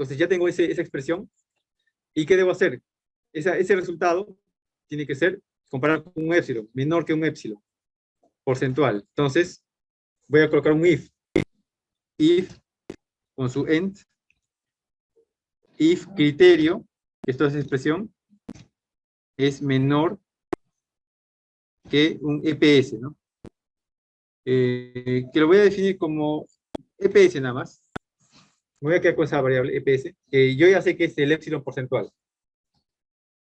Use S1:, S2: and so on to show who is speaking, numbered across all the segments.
S1: Entonces ya tengo esa expresión. ¿Y qué debo hacer? Ese resultado tiene que ser comparado con un épsilon, menor que un épsilon, porcentual. Entonces, voy a colocar un if. If, con su end, if criterio, esto es expresión, es menor que un EPS, ¿no? Que lo voy a definir como EPS nada más. Me voy a quedar con esa variable EPS, que yo ya sé que es el épsilon porcentual.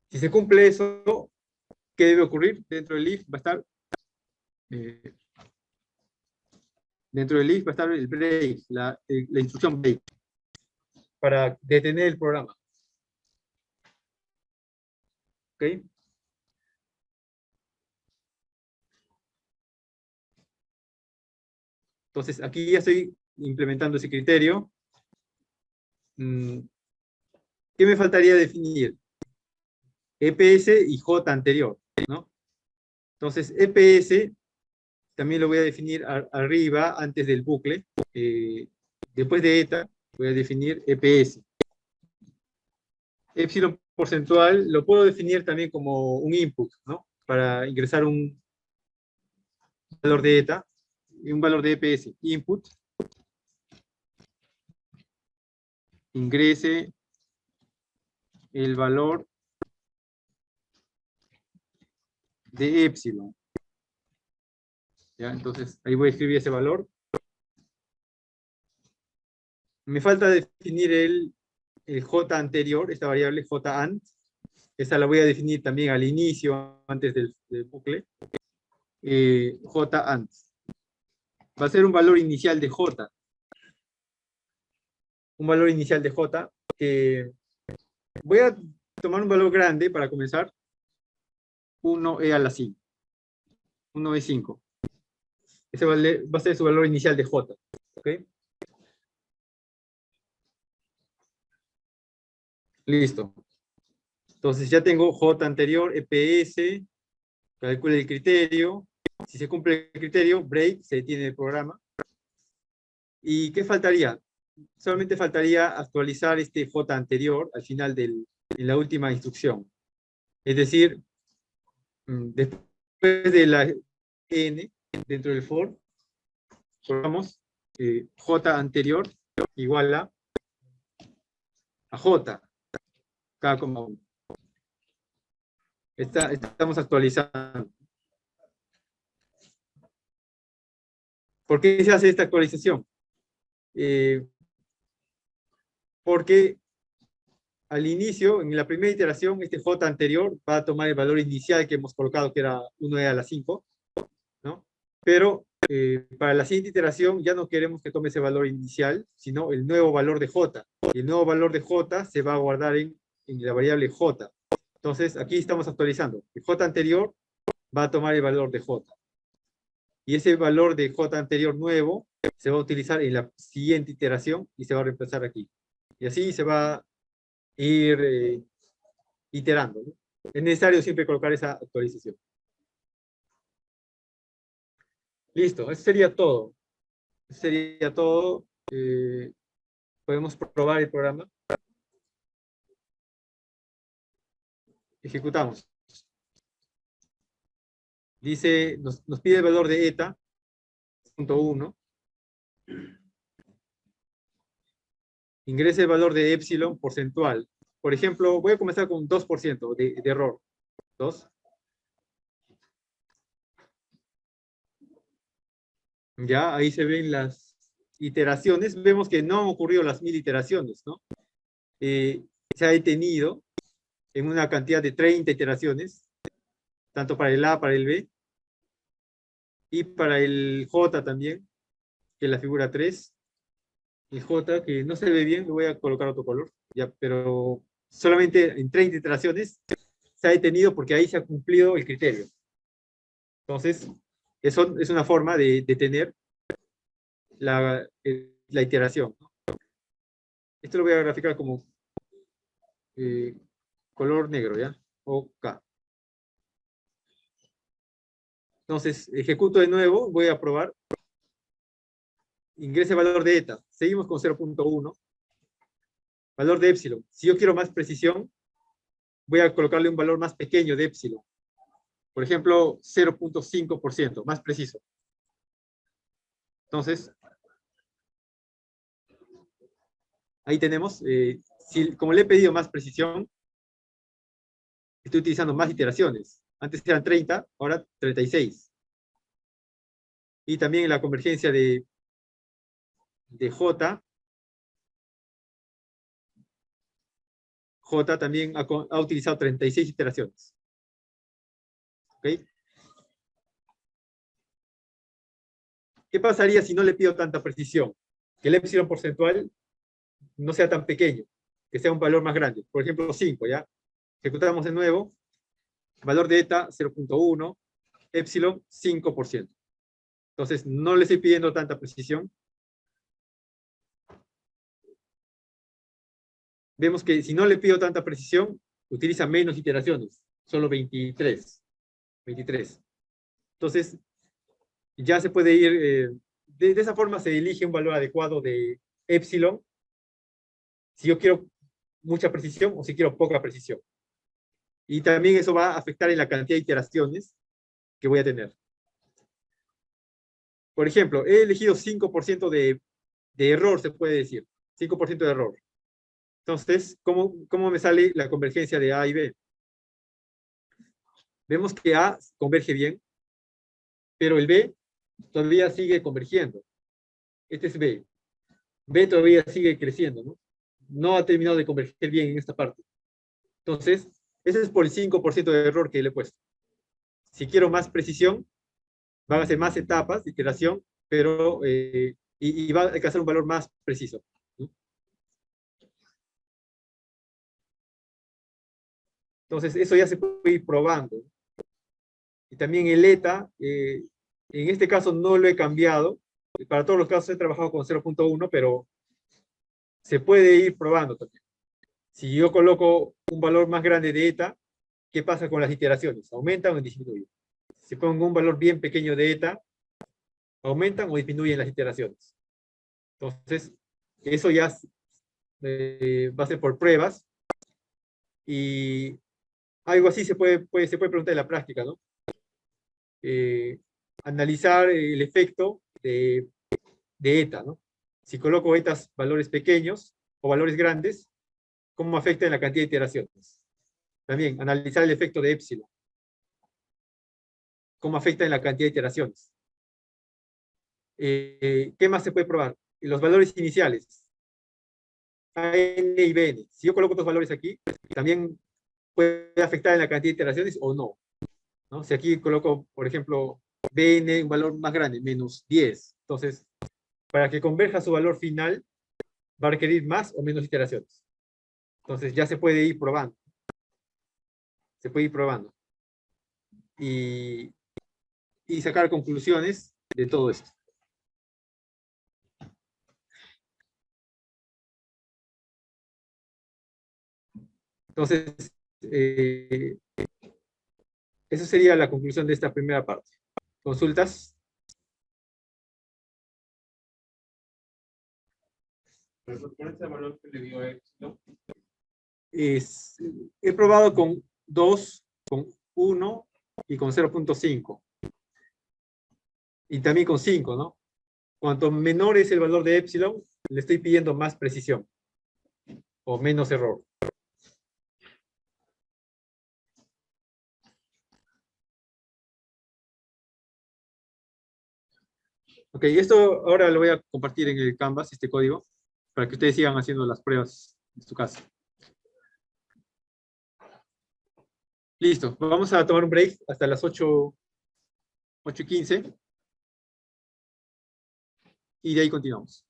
S1: Si se cumple eso, ¿qué debe ocurrir? Dentro del if va a estar el break, la instrucción break, para detener el programa. ¿Ok? Entonces, aquí ya estoy implementando ese criterio. ¿Qué me faltaría definir? EPS y J anterior, ¿no? Entonces, EPS también lo voy a definir arriba, antes del bucle. Después de eta, voy a definir EPS. Épsilon porcentual lo puedo definir también como un input, ¿no? Para ingresar un valor de eta y un valor de EPS. Input. Ingrese el valor de épsilon. ¿Ya? Entonces, ahí voy a escribir ese valor. Me falta definir el J anterior, esta variable J ant. Esta la voy a definir también al inicio, antes del bucle. J ant. Va a ser un valor inicial de J. Un valor inicial de J. Voy a tomar un valor grande para comenzar. 1e a la 5. 1e5. Ese va a ser su valor inicial de J. ¿Ok? Listo. Entonces ya tengo J anterior, EPS, calcule el criterio. Si se cumple el criterio, break, se detiene el programa. ¿Y qué faltaría? Solamente faltaría actualizar este J anterior al final en la última instrucción. Es decir, después de la N, dentro del for, colocamos J anterior igual a J, cada coma 1. Estamos actualizando. ¿Por qué se hace esta actualización? Porque al inicio, en la primera iteración, este J anterior va a tomar el valor inicial que hemos colocado, que era 1e a la 5, ¿no? Pero para la siguiente iteración ya no queremos que tome ese valor inicial, sino el nuevo valor de J. Y el nuevo valor de J se va a guardar en la variable J. Entonces, aquí estamos actualizando. El J anterior va a tomar el valor de J. Y ese valor de J anterior nuevo se va a utilizar en la siguiente iteración y se va a reemplazar aquí. Y así se va a ir iterando, ¿no? Es necesario siempre colocar esa actualización. Listo, eso sería todo. Eso sería todo. Podemos probar el programa. Ejecutamos. Dice, nos pide el valor de eta, punto 1. Ingrese el valor de épsilon porcentual. Por ejemplo, voy a comenzar con un 2% de error. 2. Ya, ahí se ven las iteraciones. Vemos que no han ocurrido las 1000 iteraciones, ¿no? Se ha detenido en una cantidad de 30 iteraciones, tanto para el A, para el B, y para el J también, que es la figura 3. El J, que no se ve bien, le voy a colocar otro color, ya, pero solamente en 30 iteraciones se ha detenido porque ahí se ha cumplido el criterio. Entonces, eso es una forma de detener la iteración, ¿no? Esto lo voy a graficar como color negro, ¿ya? OK. Entonces, ejecuto de nuevo, voy a probar. Ingrese el valor de eta. Seguimos con 0.1. valor de épsilon. Si yo quiero más precisión, voy a colocarle un valor más pequeño de épsilon. Por ejemplo, 0.5%, más preciso. Entonces, ahí tenemos, como le he pedido más precisión, estoy utilizando más iteraciones. Antes eran 30, ahora 36. Y también la convergencia de J. J también ha utilizado 36 iteraciones. ¿Ok? ¿Qué pasaría si no le pido tanta precisión? Que el épsilon porcentual no sea tan pequeño, que sea un valor más grande. Por ejemplo, 5, ¿ya? Ejecutamos de nuevo. Valor de eta, 0.1. Épsilon, 5%. Entonces, no le estoy pidiendo tanta precisión. Vemos que si no le pido tanta precisión, utiliza menos iteraciones, solo 23. Entonces, ya se puede ir, de esa forma se elige un valor adecuado de épsilon, si yo quiero mucha precisión o si quiero poca precisión. Y también eso va a afectar en la cantidad de iteraciones que voy a tener. Por ejemplo, he elegido 5% de error, se puede decir. 5% de error. Entonces, ¿cómo me sale la convergencia de A y B? Vemos que A converge bien, pero el B todavía sigue convergiendo. Este es B. B todavía sigue creciendo, ¿no? No ha terminado de converger bien en esta parte. Entonces, ese es por el 5% de error que le he puesto. Si quiero más precisión, van a ser más etapas de iteración, pero y va a alcanzar un valor más preciso, ¿no? Entonces, eso ya se puede ir probando. Y también el eta, en este caso no lo he cambiado. Para todos los casos he trabajado con 0.1, pero se puede ir probando también. Si yo coloco un valor más grande de eta, ¿qué pasa con las iteraciones? ¿Aumentan o disminuyen? Si pongo un valor bien pequeño de eta, ¿aumentan o disminuyen las iteraciones? Entonces, eso ya va a ser por pruebas. Y algo así se puede preguntar en la práctica, ¿no? Analizar el efecto de eta, ¿no? Si coloco etas valores pequeños o valores grandes, ¿cómo afecta en la cantidad de iteraciones? También, analizar el efecto de épsilon. ¿Cómo afecta en la cantidad de iteraciones? ¿Qué más se puede probar? Los valores iniciales. AN y BN. Si yo coloco estos valores aquí, también puede afectar en la cantidad de iteraciones o no, ¿no? Si aquí coloco, por ejemplo, BN, un valor más grande, menos 10. Entonces, para que converja su valor final, va a requerir más o menos iteraciones. Entonces, ya se puede ir probando. Se puede ir probando. Y sacar conclusiones de todo esto. Entonces, esa sería la conclusión de esta primera parte. ¿Consultas?
S2: ¿Cuál es el valor que le dio éxito?
S1: He probado con 2, con 1 y con 0.5. Y también con 5, ¿no? Cuanto menor es el valor de épsilon, le estoy pidiendo más precisión o menos error. Ok, esto ahora lo voy a compartir en el Canvas, este código, para que ustedes sigan haciendo las pruebas en su casa. Listo, vamos a tomar un break hasta las 8:15. Y de ahí continuamos.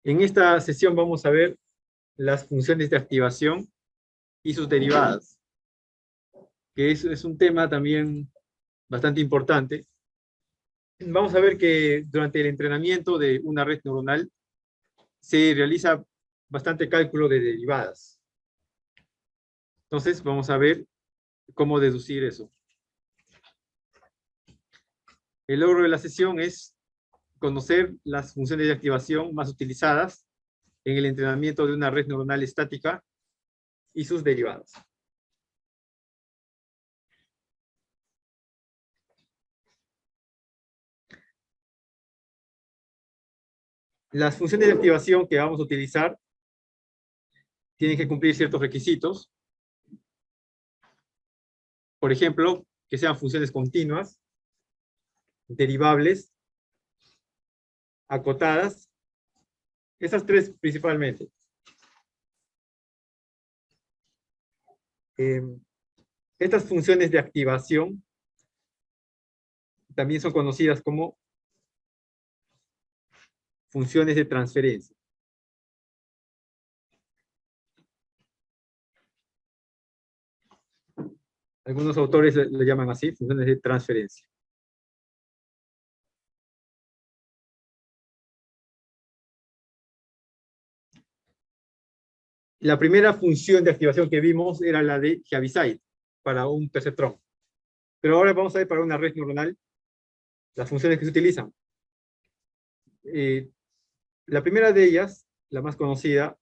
S1: En esta sesión vamos a ver las funciones de activación y sus derivadas, que es un tema también bastante importante. Vamos a ver que durante el entrenamiento de una red neuronal se realiza bastante cálculo de derivadas. Entonces vamos a ver cómo deducir eso. El logro de la sesión es conocer las funciones de activación más utilizadas en el entrenamiento de una red neuronal estática y sus derivadas. Las funciones de activación que vamos a utilizar tienen que cumplir ciertos requisitos. Por ejemplo, que sean funciones continuas, derivables, acotadas. Esas tres principalmente. Estas funciones de activación también son conocidas como funciones de transferencia. Algunos autores le llaman así, funciones de transferencia. La primera función de activación que vimos era la de Heaviside, para un perceptrón. Pero ahora vamos a ver para una red neuronal las funciones que se utilizan. La primera de ellas, la más conocida,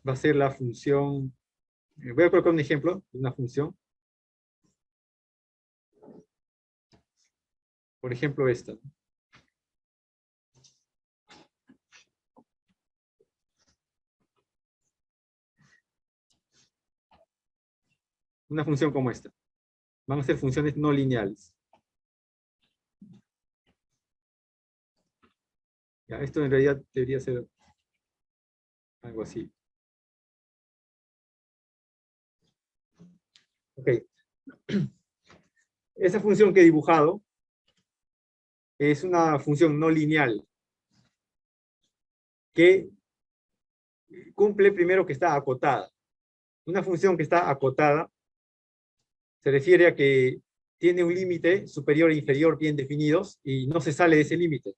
S1: va a ser la función. Voy a colocar un ejemplo de una función. Por ejemplo, esta. Una función como esta. Van a ser funciones no lineales. Ya, esto en realidad debería ser algo así. Ok. Esa función que he dibujado es una función no lineal que cumple primero que está acotada. Una función que está acotada se refiere a que tiene un límite superior e inferior bien definidos y no se sale de ese límite,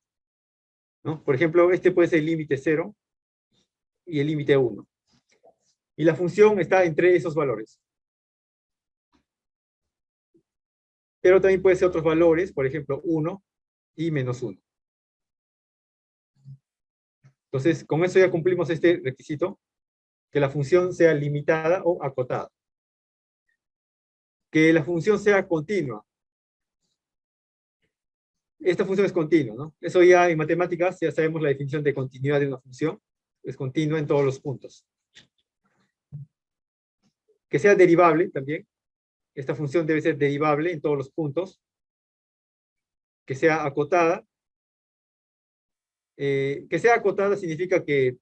S1: ¿no? Por ejemplo, este puede ser el límite 0 y el límite 1. Y la función está entre esos valores. Pero también puede ser otros valores, por ejemplo, 1 y menos 1. Entonces, con eso ya cumplimos este requisito, que la función sea limitada o acotada. Que la función sea continua. Esta función es continua, ¿no? Eso ya en matemáticas ya sabemos la definición de continuidad de una función. Es continua en todos los puntos. Que sea derivable también. Esta función debe ser derivable en todos los puntos. Que sea acotada. Que sea acotada significa que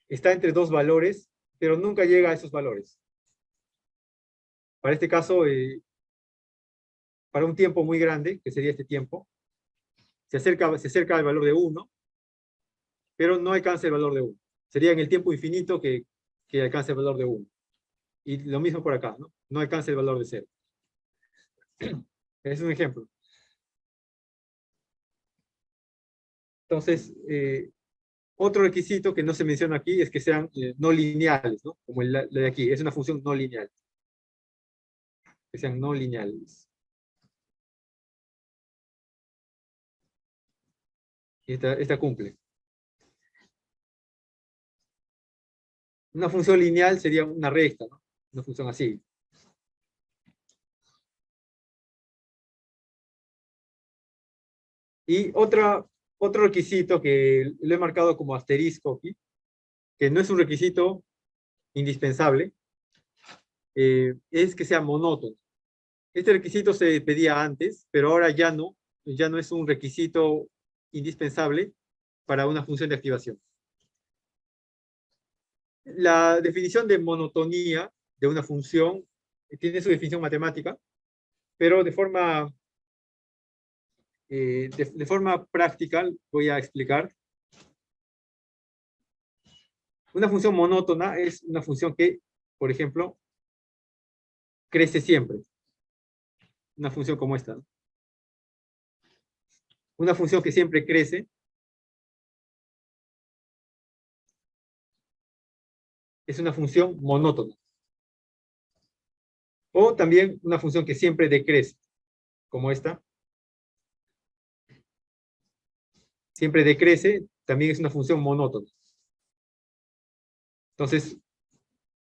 S1: está entre dos valores, pero nunca llega a esos valores. Para este caso, para un tiempo muy grande, que sería este tiempo, se acerca al valor de 1, pero no alcanza el valor de 1. Sería en el tiempo infinito que alcanza el valor de 1. Y lo mismo por acá, ¿no? No alcanza el valor de 0. Es un ejemplo. Entonces, otro requisito que no se menciona aquí es que sean no lineales, ¿no? Como la de aquí, es una función no lineal. Que sean no lineales. Y esta cumple. Una función lineal sería una recta, ¿no? Una función así. Y otro requisito que lo he marcado como asterisco aquí, que no es un requisito indispensable, es que sea monótono. Este requisito se pedía antes, pero ahora ya no es un requisito indispensable para una función de activación. La definición de monotonía de una función tiene su definición matemática, pero de forma práctica voy a explicar. Una función monótona es una función que, por ejemplo, crece siempre. Una función como esta, ¿no? Una función que siempre crece es una función monótona. O también una función que siempre decrece, como esta. siempre decrece, también es una función monótona. Entonces,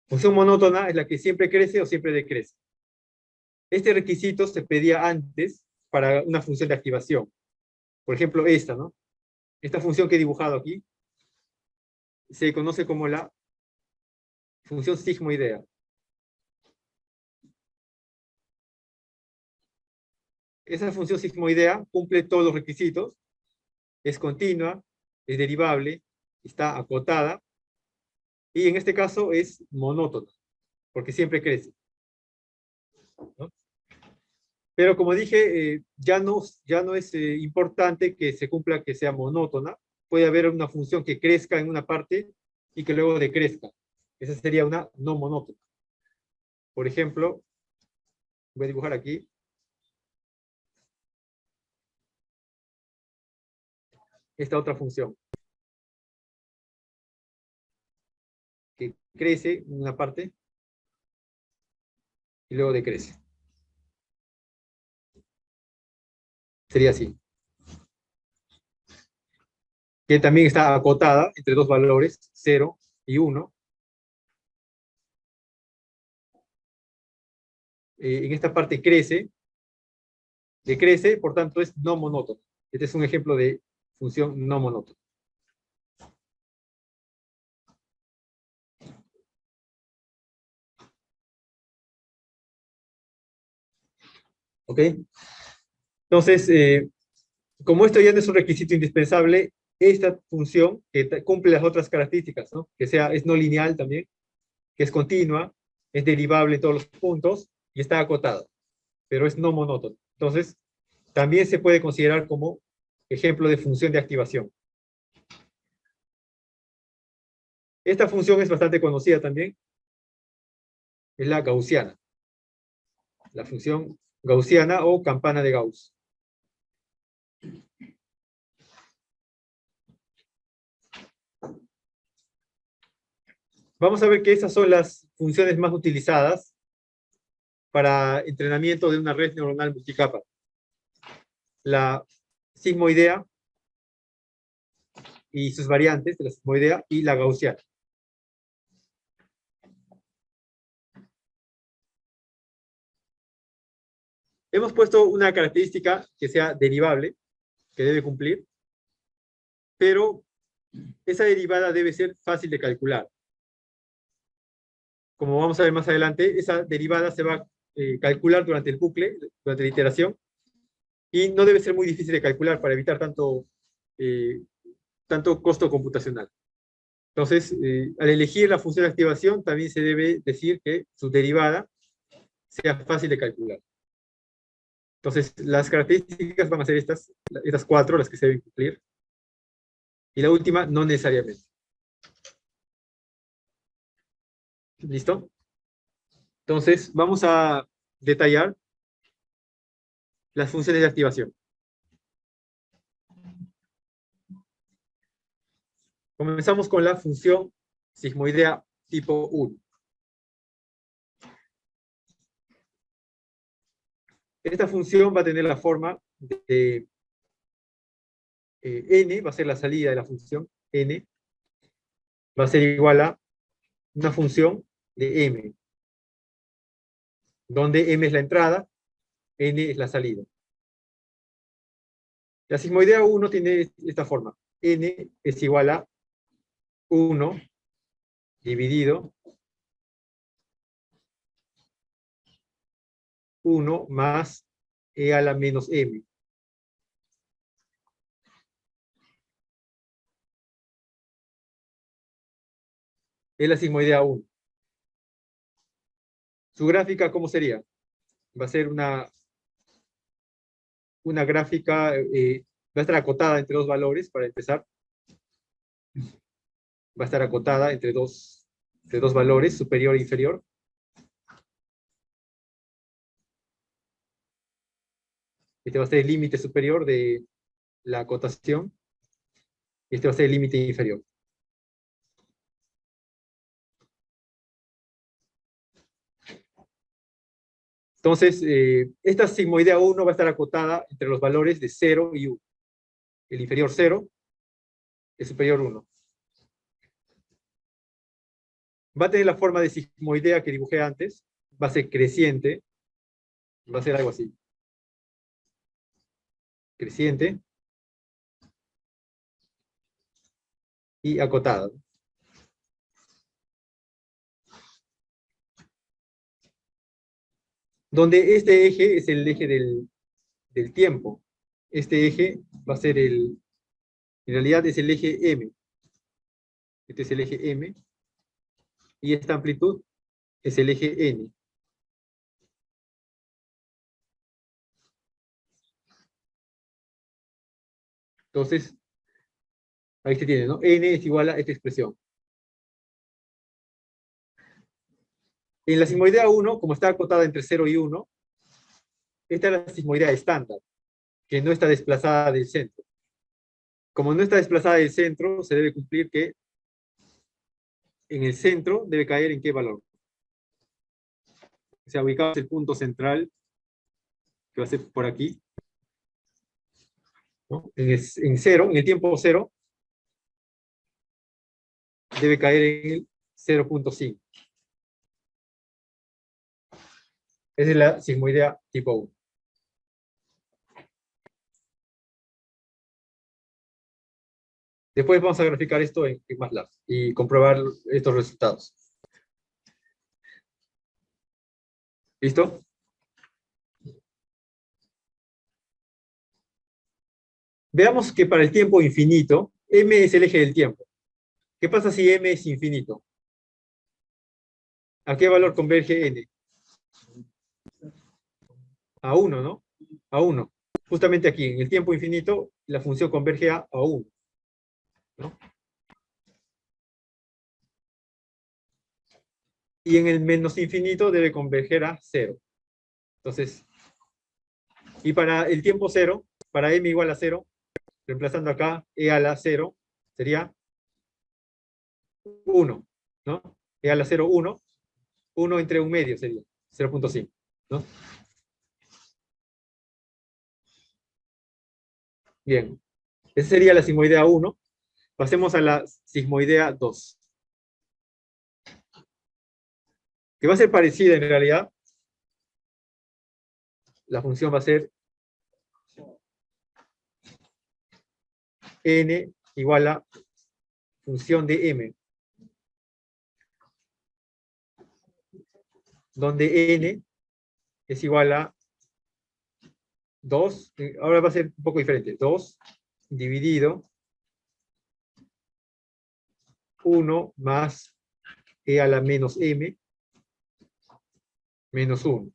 S1: función monótona es la que siempre crece o siempre decrece. Este requisito se pedía antes para una función de activación. Por ejemplo, esta, ¿no? Esta función que he dibujado aquí se conoce como la función sigmoidea. Esa función sigmoidea cumple todos los requisitos, es continua, es derivable, está acotada, y en este caso es monótona, porque siempre crece, ¿no? Pero como dije, ya no es importante que se cumpla que sea monótona. Puede haber una función que crezca en una parte y que luego decrezca. Esa sería una no monótona. Por ejemplo, voy a dibujar aquí. Esta otra función, que crece en una parte y luego decrece. Sería así. Que también está acotada entre dos valores, 0 y 1. En esta parte crece, decrece, por tanto es no monótono. Este es un ejemplo de función no monótona. ¿Ok? Entonces, como esto ya no es un requisito indispensable, esta función que cumple las otras características, ¿no? Que es no lineal también, que es continua, es derivable en todos los puntos y está acotada, pero es no monótono. Entonces, también se puede considerar como ejemplo de función de activación. Esta función es bastante conocida también, es la gaussiana. La función gaussiana o campana de Gauss. Vamos a ver que esas son las funciones más utilizadas para entrenamiento de una red neuronal multicapa. La sigmoidea y sus variantes de la sigmoidea y la gaussiana. Hemos puesto una característica que sea derivable, que debe cumplir, pero esa derivada debe ser fácil de calcular. Como vamos a ver más adelante, esa derivada se va a calcular durante el bucle, durante la iteración, y no debe ser muy difícil de calcular para evitar tanto costo computacional. Entonces, al elegir la función de activación, también se debe decir que su derivada sea fácil de calcular. Entonces, las características van a ser estas 4, las que se deben cumplir. Y la última, no necesariamente. ¿Listo? Entonces, vamos a detallar las funciones de activación. Comenzamos con la función sigmoidea tipo 1. Esta función va a tener la forma de n, va a ser la salida de la función, n, va a ser igual a una función de m, donde m es la entrada, n es la salida. La sigmoidea 1 tiene esta forma. N es igual a 1 dividido 1 más e a la menos m. Es la sigmoidea 1. Su gráfica, ¿cómo sería? Va a ser una gráfica, va a estar acotada entre dos valores, para empezar. Va a estar acotada entre dos valores, superior e inferior. Este va a ser el límite superior de la acotación. Este va a ser el límite inferior. Entonces, esta sigmoidea 1 va a estar acotada entre los valores de 0 y 1. El inferior 0 es superior a 1. Va a tener la forma de sigmoidea que dibujé antes. Va a ser creciente. Va a ser algo así. Creciente. Y acotada. Donde este eje es el eje del tiempo. Este eje va a ser en realidad es el eje M. Este es el eje M. Y esta amplitud es el eje N. Entonces, ahí se tiene, ¿no? N es igual a esta expresión. En la sigmoidea 1, como está acotada entre 0 y 1, esta es la sigmoidea estándar, que no está desplazada del centro. Como no está desplazada del centro, se debe cumplir que en el centro debe caer en qué valor. O sea, ubicamos el punto central, que va a ser por aquí, ¿no? En 0, en el tiempo 0, debe caer en el 0.5. Esa es la sigmoidea tipo 1. Después vamos a graficar esto en MATLAB y comprobar estos resultados. ¿Listo? Veamos que para el tiempo infinito, m es el eje del tiempo. ¿Qué pasa si m es infinito? ¿A qué valor converge n? A 1, ¿no? A 1. Justamente aquí, en el tiempo infinito, la función converge a 1. ¿No? Y en el menos infinito debe converger a 0. Entonces, y para el tiempo 0, para m igual a 0, reemplazando acá e a la 0, sería 1, ¿no? E a la 0, 1. 1 entre 1 medio sería 0.5, ¿no? Bien, esa sería la sigmoidea 1. Pasemos a la sigmoidea 2. Que va a ser parecida en realidad. La función va a ser n igual a función de m, donde n es igual a 2, ahora va a ser un poco diferente, 2 dividido 1 más e a la menos m menos 1.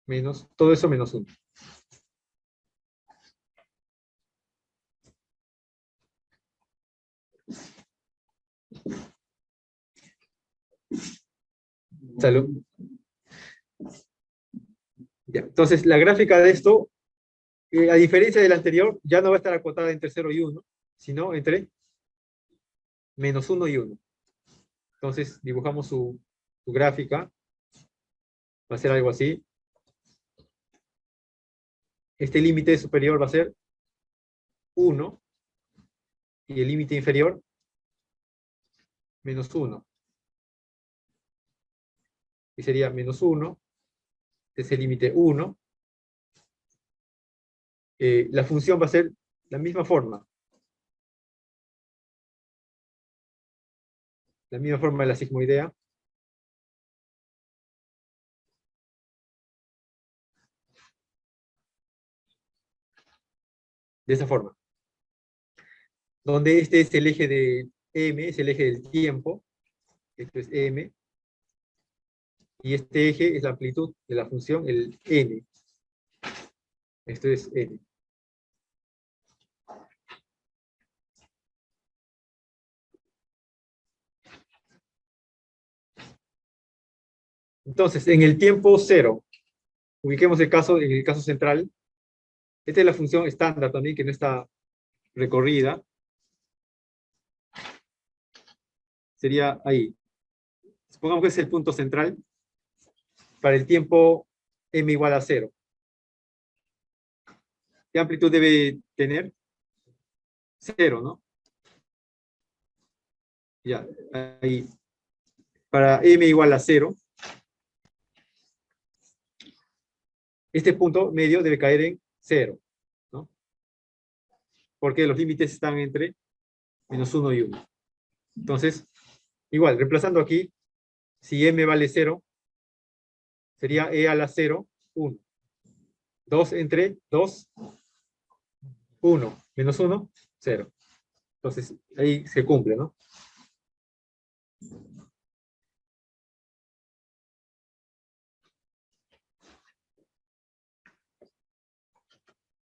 S1: Menos, todo eso menos 1. Salud. Ya, entonces, la gráfica de esto, a diferencia del anterior, ya no va a estar acotada entre 0 y 1, sino entre menos 1 y 1. Entonces, dibujamos su gráfica. Va a ser algo así. Este límite superior va a ser 1 y el límite inferior menos 1. Y sería menos 1, ese límite 1. La función va a ser la misma forma. La misma forma de la sigmoidea. De esa forma. Donde este es el eje de m, es el eje del tiempo. Esto es m. Y este eje es la amplitud de la función, el n. Esto es n. Entonces, en el tiempo 0, ubiquemos en el caso central. Esta es la función estándar también, que no está recorrida. Sería ahí. Supongamos que es el punto central. Para el tiempo m igual a 0. ¿Qué amplitud debe tener? 0, ¿no? Ya, ahí. Para m igual a 0, este punto medio debe caer en 0, ¿no? Porque los límites están entre -1 y 1. Entonces, igual, reemplazando aquí, si m vale 0, sería e a la 0, 1. 2 entre 2, 1, menos 1, 0. Entonces, ahí se cumple, ¿no?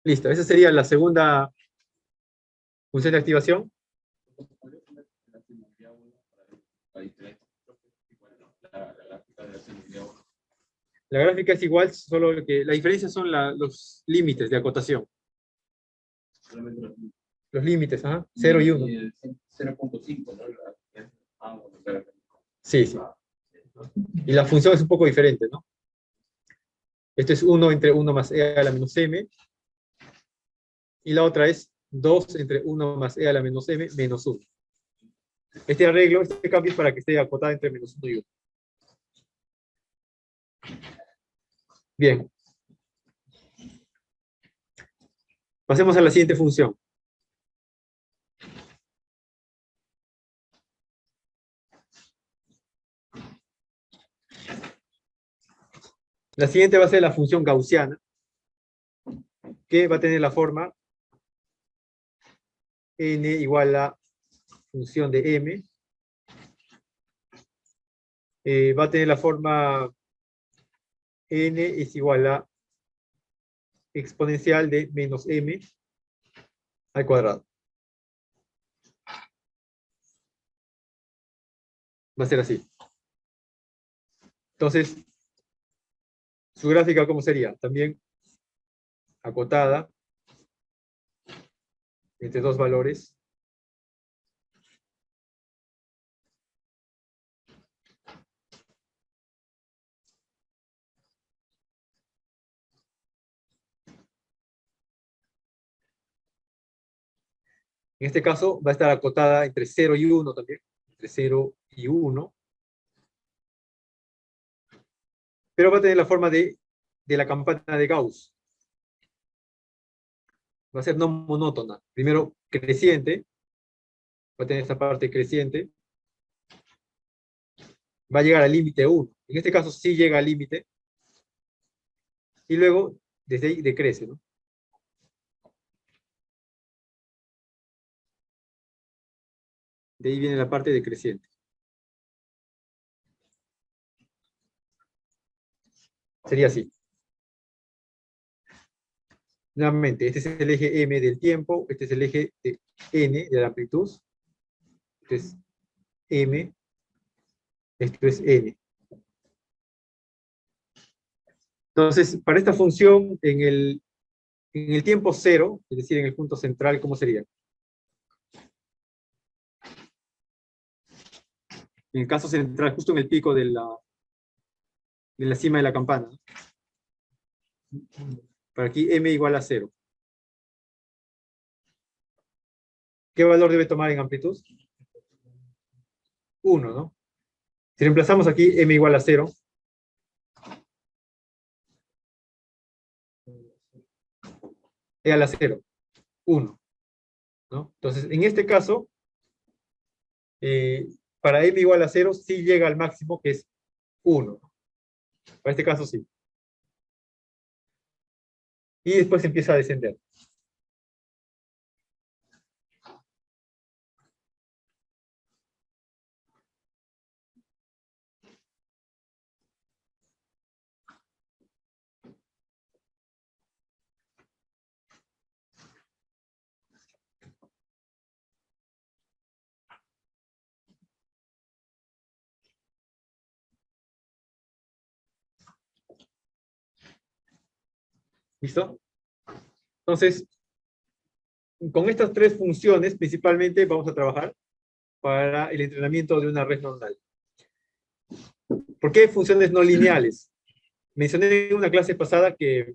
S1: Listo, esa sería la segunda función de activación. La gráfica es igual, solo que la diferencia son los límites de acotación. Los límites, 0 y 1.
S2: 0.5, ¿no?
S1: Sí, sí. Y la función es un poco diferente, ¿no? Esto es 1 entre 1 más e a la menos m. Y la otra es 2 entre 1 más e a la menos m menos 1. Este arreglo, este cambio es para que esté acotada entre menos 1 y 1. Bien. Pasemos a la siguiente función. La siguiente va a ser la función gaussiana, que va a tener la forma n igual a función de m. Va a tener la forma n es igual a exponencial de menos m al cuadrado. Va a ser así. Entonces, su gráfica, ¿cómo sería? También acotada entre dos valores. En este caso va a estar acotada entre 0 y 1 también. Entre 0 y 1. Pero va a tener la forma de la campana de Gauss. Va a ser no monótona. Primero creciente. Va a tener esta parte creciente. Va a llegar al límite 1. En este caso sí llega al límite. Y luego, desde ahí decrece, ¿no? De ahí viene la parte decreciente. Sería así. Nuevamente, este es el eje m del tiempo, este es el eje de n de la amplitud, este es m, esto es n. Entonces, para esta función, en el tiempo 0, es decir, en el punto central, ¿cómo sería? En el caso central, justo en el pico de la cima de la campana. Para aquí, m igual a 0. ¿Qué valor debe tomar en amplitud? 1, ¿no? Si reemplazamos aquí m igual a 0, e a la 0, 1, ¿no? Entonces, en este caso, para m igual a 0, sí llega al máximo, que es 1. Para este caso sí. Y después empieza a descender. ¿Listo? Entonces, con estas tres funciones, principalmente, vamos a trabajar para el entrenamiento de una red neuronal. ¿Por qué funciones no lineales? Mencioné en una clase pasada que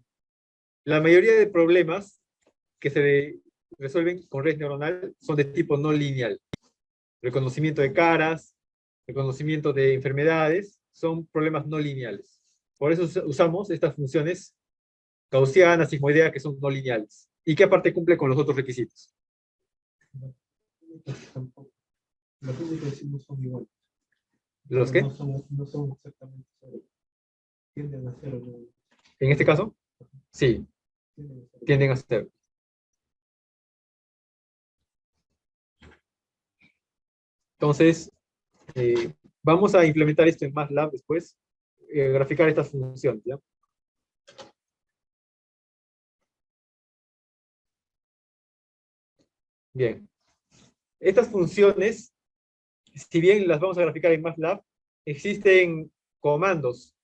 S1: la mayoría de problemas que se resuelven con red neuronal son de tipo no lineal. Reconocimiento de caras, reconocimiento de enfermedades, son problemas no lineales. Por eso usamos estas funciones gaussiana, sigmoidea, que son no lineales. Y que aparte cumple con los otros requisitos.
S3: Tampoco. Los únicos que decimos son iguales.
S1: ¿Los qué?
S3: No son exactamente cero. Tienden a cero. ¿No?
S1: En este caso, sí, tienden a ser. Entonces, vamos a implementar esto en MATLAB después, graficar estas funciones, ¿ya? Bien. Estas funciones, si bien las vamos a graficar en MATLAB, existen comandos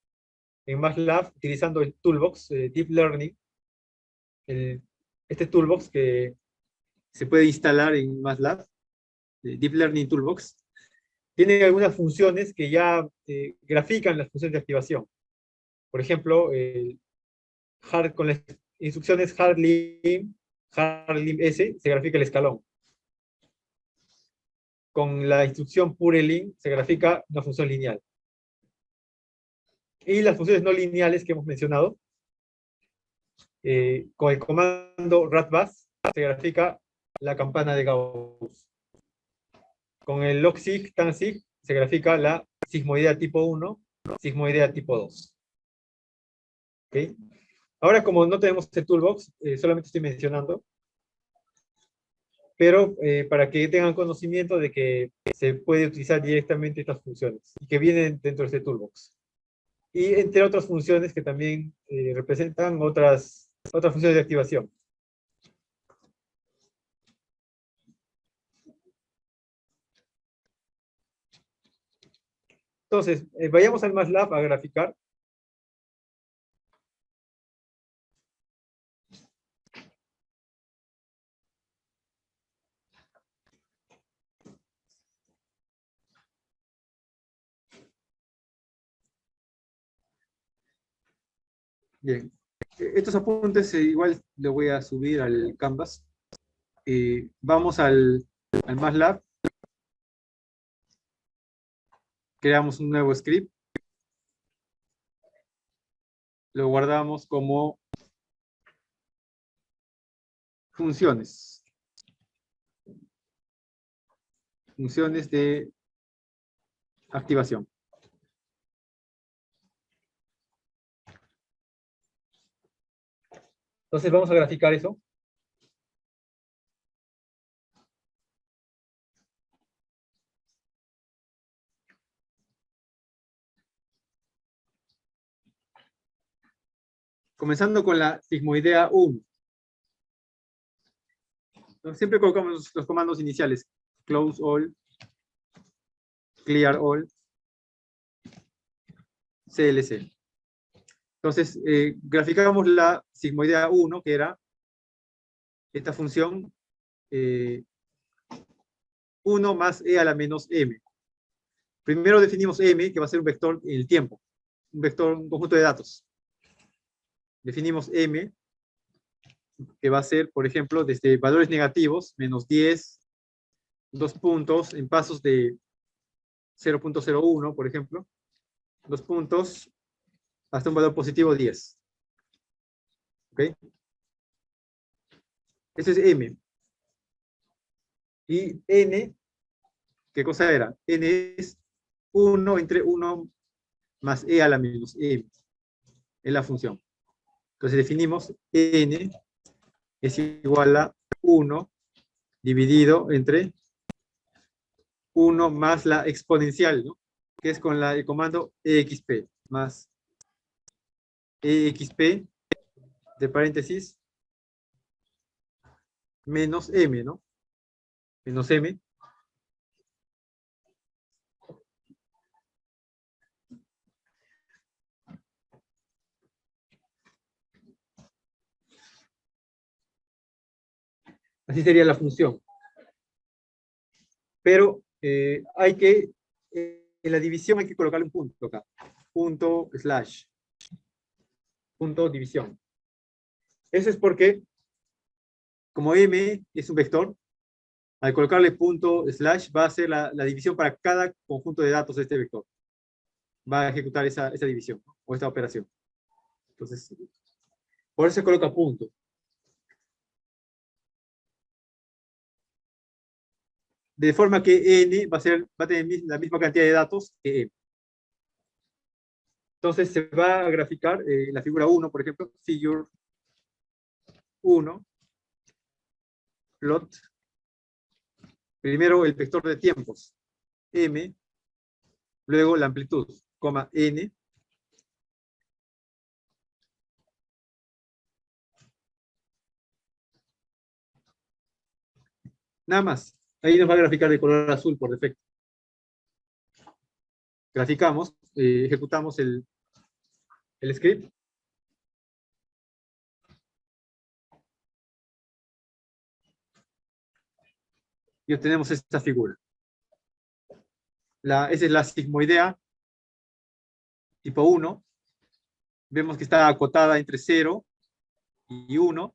S1: en MATLAB utilizando el toolbox Deep Learning. Este toolbox que se puede instalar en MATLAB, Deep Learning Toolbox, tiene algunas funciones que ya grafican las funciones de activación. Por ejemplo, con las instrucciones hardlim s se grafica el escalón. Con la instrucción purelim se grafica una función lineal. Y las funciones no lineales que hemos mencionado, con el comando ratbus se grafica la campana de Gauss. Con el logsig, tansig, se grafica la sigmoidea tipo 1, sigmoidea tipo 2. ¿Okay? Ahora, como no tenemos este toolbox, solamente estoy mencionando, pero para que tengan conocimiento de que se puede utilizar directamente estas funciones y que vienen dentro de este toolbox. Y entre otras funciones que también representan otras funciones de activación. Entonces, vayamos al MATLAB a graficar. Bien. Estos apuntes igual le voy a subir al Canvas. Vamos al MATLAB. Creamos un nuevo script. Lo guardamos como funciones. Funciones de activación. Entonces vamos a graficar eso. Comenzando con la sigmoidea 1. Entonces, siempre colocamos los comandos iniciales. Close all, clear all, CLC. Entonces, graficamos la sigmoidea 1, que era esta función 1 más e a la menos m. Primero definimos m, que va a ser un vector en el tiempo, un conjunto de datos. Definimos m, que va a ser, por ejemplo, desde valores negativos, menos 10, 2 puntos, en pasos de 0.01, por ejemplo, 2 puntos, hasta un valor positivo 10. ¿Ok? Ese es m. Y n, ¿qué cosa era? N es 1 entre 1 más e a la menos m. Es la función. Entonces definimos n es igual a 1 dividido entre 1 más la exponencial, ¿no? Que es con el comando exp, más exp, de paréntesis, menos m, ¿no? Menos m. Así sería la función. Pero hay que, en la división hay que colocarle un punto acá. Punto slash. Punto división. Eso es porque como M es un vector, al colocarle punto slash va a hacer la división para cada conjunto de datos de este vector. Va a ejecutar esa división, ¿no? O esta operación. Entonces, por eso se coloca punto. De forma que N va a tener la misma cantidad de datos que M. Entonces se va a graficar la figura 1, por ejemplo, figure 1, plot. Primero el vector de tiempos, M, luego la amplitud, coma, N. Nada más. Ahí nos va a graficar de color azul por defecto. Graficamos, ejecutamos el script. Y obtenemos esta figura. Esa es la sigmoidea tipo 1. Vemos que está acotada entre 0 y 1.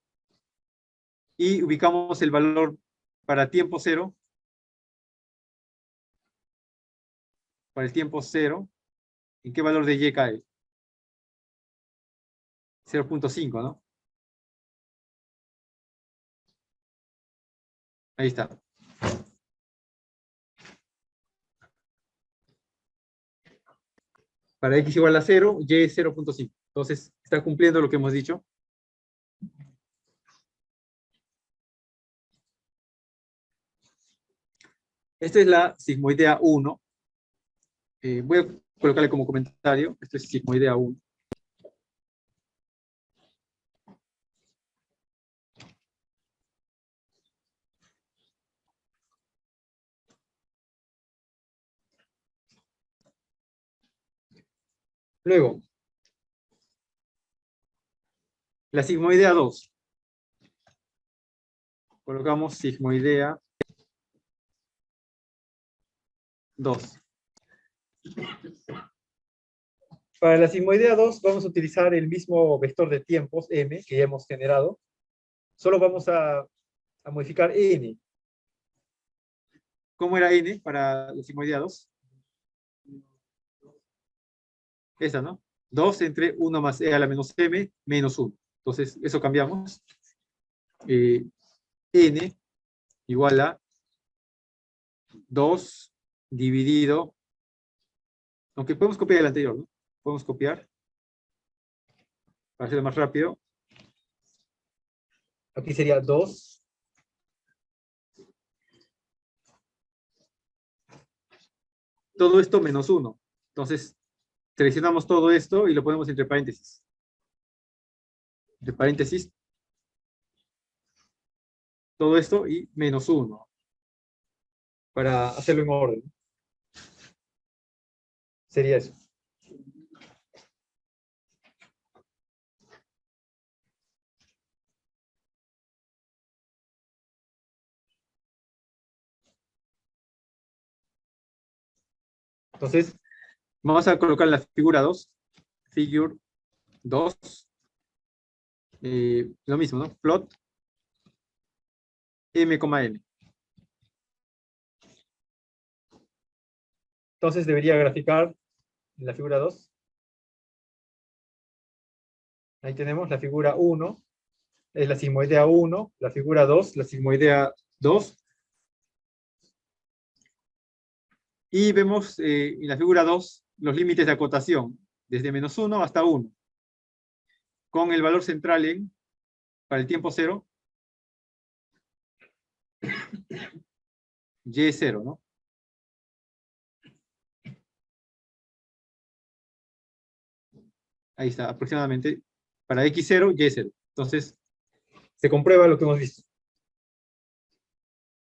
S1: Y ubicamos el valor para tiempo 0. Para el tiempo 0. ¿En qué valor de y cae? 0.5, ¿no? Ahí está. Para x igual a 0, y es 0.5. Entonces, está cumpliendo lo que hemos dicho. Esta es la sigmoidea 1. Voy a colocarle como comentario. Esto es sigmoidea 1. Luego, la sigmoidea 2. Colocamos sigmoidea 2. Para la sigmoidea 2 vamos a utilizar el mismo vector de tiempos, M, que ya hemos generado. Solo vamos a modificar N. ¿Cómo era N para la sigmoidea 2? Esa, ¿no? 2 entre 1 más e a la menos m menos 1. Entonces, eso cambiamos. N igual a 2 dividido, aunque podemos copiar el anterior, ¿no? Podemos copiar para hacerlo más rápido. Aquí sería 2 todo esto menos 1. Entonces, seleccionamos todo esto y lo ponemos entre paréntesis. Entre paréntesis, todo esto y menos 1. Para hacerlo en orden. Sería eso. Entonces, vamos a colocar la figura 2. Figure 2. Lo mismo, ¿no? Plot m, n. Entonces debería graficar la figura 2. Ahí tenemos la figura 1. Es la sigmoidea 1. La figura 2, la sigmoidea 2. Y vemos en la figura 2 los límites de acotación, desde menos 1 hasta 1, con el valor central para el tiempo 0, y 0, ¿no? Ahí está, aproximadamente, para x0, y0. Entonces, se comprueba lo que hemos visto.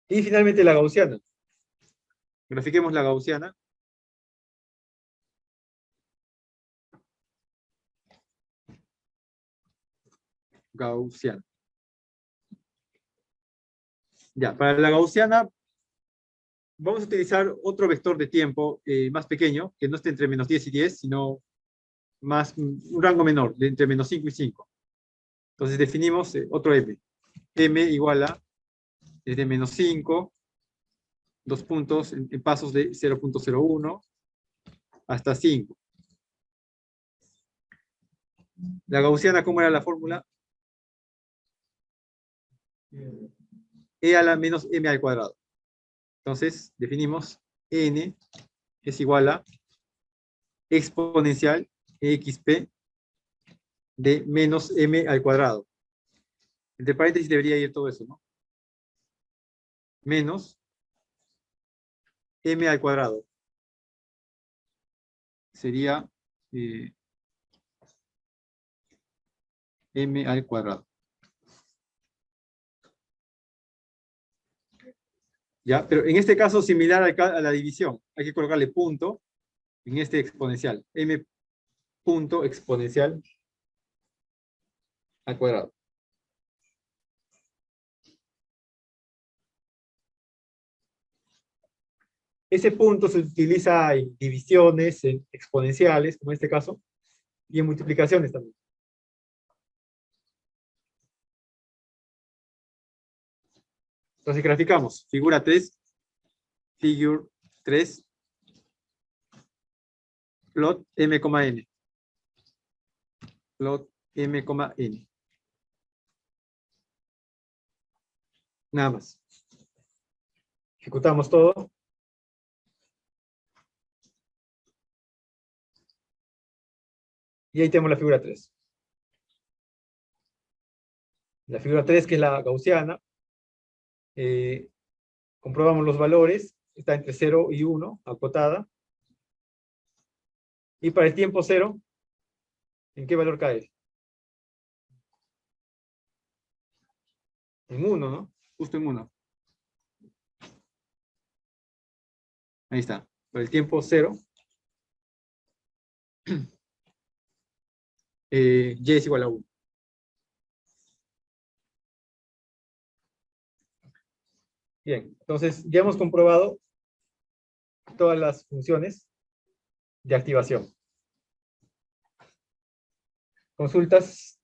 S1: Y finalmente la gaussiana. Grafiquemos la gaussiana. Gaussiana. Ya, para la gaussiana vamos a utilizar otro vector de tiempo más pequeño, que no esté entre menos 10 y 10, sino un rango menor, de entre menos 5 y 5. Entonces definimos otro m. m igual a desde menos 5, 2 puntos en pasos de 0.01 hasta 5. La gaussiana, ¿cómo era la fórmula? E a la menos m al cuadrado. Entonces, definimos n es igual a exponencial exp de menos m al cuadrado. Entre paréntesis debería ir todo eso, ¿no? Menos m al cuadrado. Sería m al cuadrado. ¿Ya? Pero en este caso, similar a la división, hay que colocarle punto en este exponencial. M punto exponencial al cuadrado. Ese punto se utiliza en divisiones, en exponenciales, como en este caso, y en multiplicaciones también. Entonces graficamos. Figura 3. Figure 3. Plot m, n. Plot m, n. Nada más. Ejecutamos todo. Y ahí tenemos la figura 3. La figura 3, que es la gaussiana, comprobamos los valores, está entre 0 y 1, acotada. Y para el tiempo 0, ¿en qué valor cae? En 1, ¿no? Justo en 1. Ahí está. Para el tiempo 0, y es igual a 1. Bien, entonces ya hemos comprobado todas las funciones de activación. Consultas.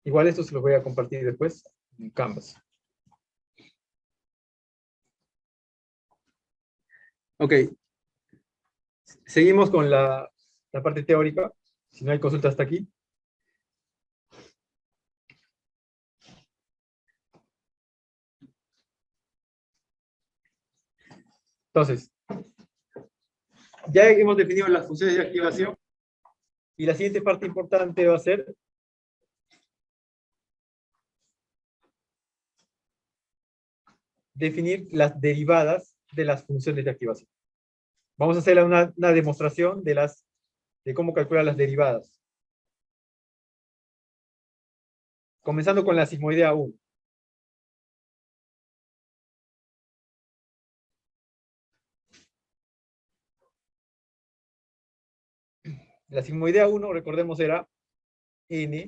S1: Igual esto se los voy a compartir después en Canvas. Ok. Seguimos con la parte teórica. Si no hay consulta hasta aquí. Entonces, ya hemos definido las funciones de activación. Y la siguiente parte importante va a ser definir las derivadas de las funciones de activación. Vamos a hacer una demostración de cómo calcular las derivadas. Comenzando con la sigmoidea 1. La sigmoidea 1, recordemos, era n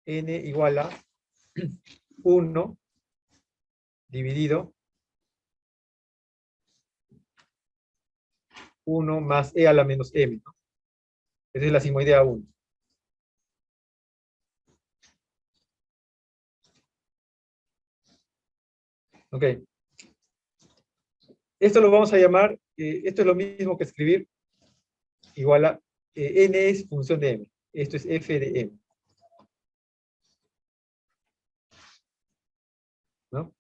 S1: igual a 1 dividido 1 más e a la menos m, ¿no? Esa es la sigmoidea 1. Ok. Esto lo vamos a llamar, esto es lo mismo que escribir igual a, n es función de m. Esto es f de m. ¿No?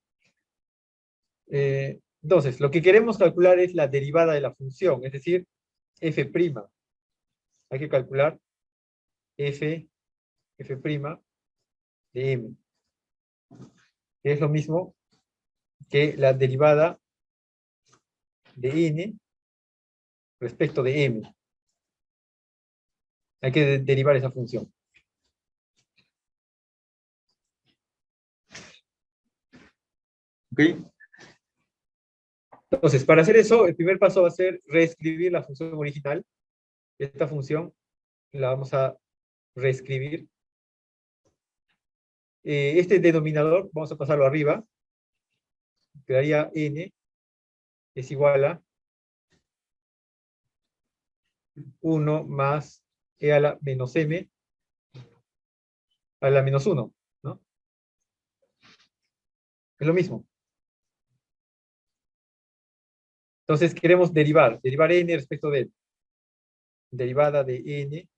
S1: Entonces, lo que queremos calcular es la derivada de la función, es decir, f'. Hay que calcular f' de m, que es lo mismo que la derivada de n respecto de m. Hay que derivar esa función. ¿Ok? Entonces, para hacer eso, el primer paso va a ser reescribir la función original. Esta función la vamos a reescribir. Este denominador, vamos a pasarlo arriba. Quedaría n es igual a 1 más e a la menos m a la menos 1, ¿no? Es lo mismo. Entonces queremos derivar n respecto de derivada de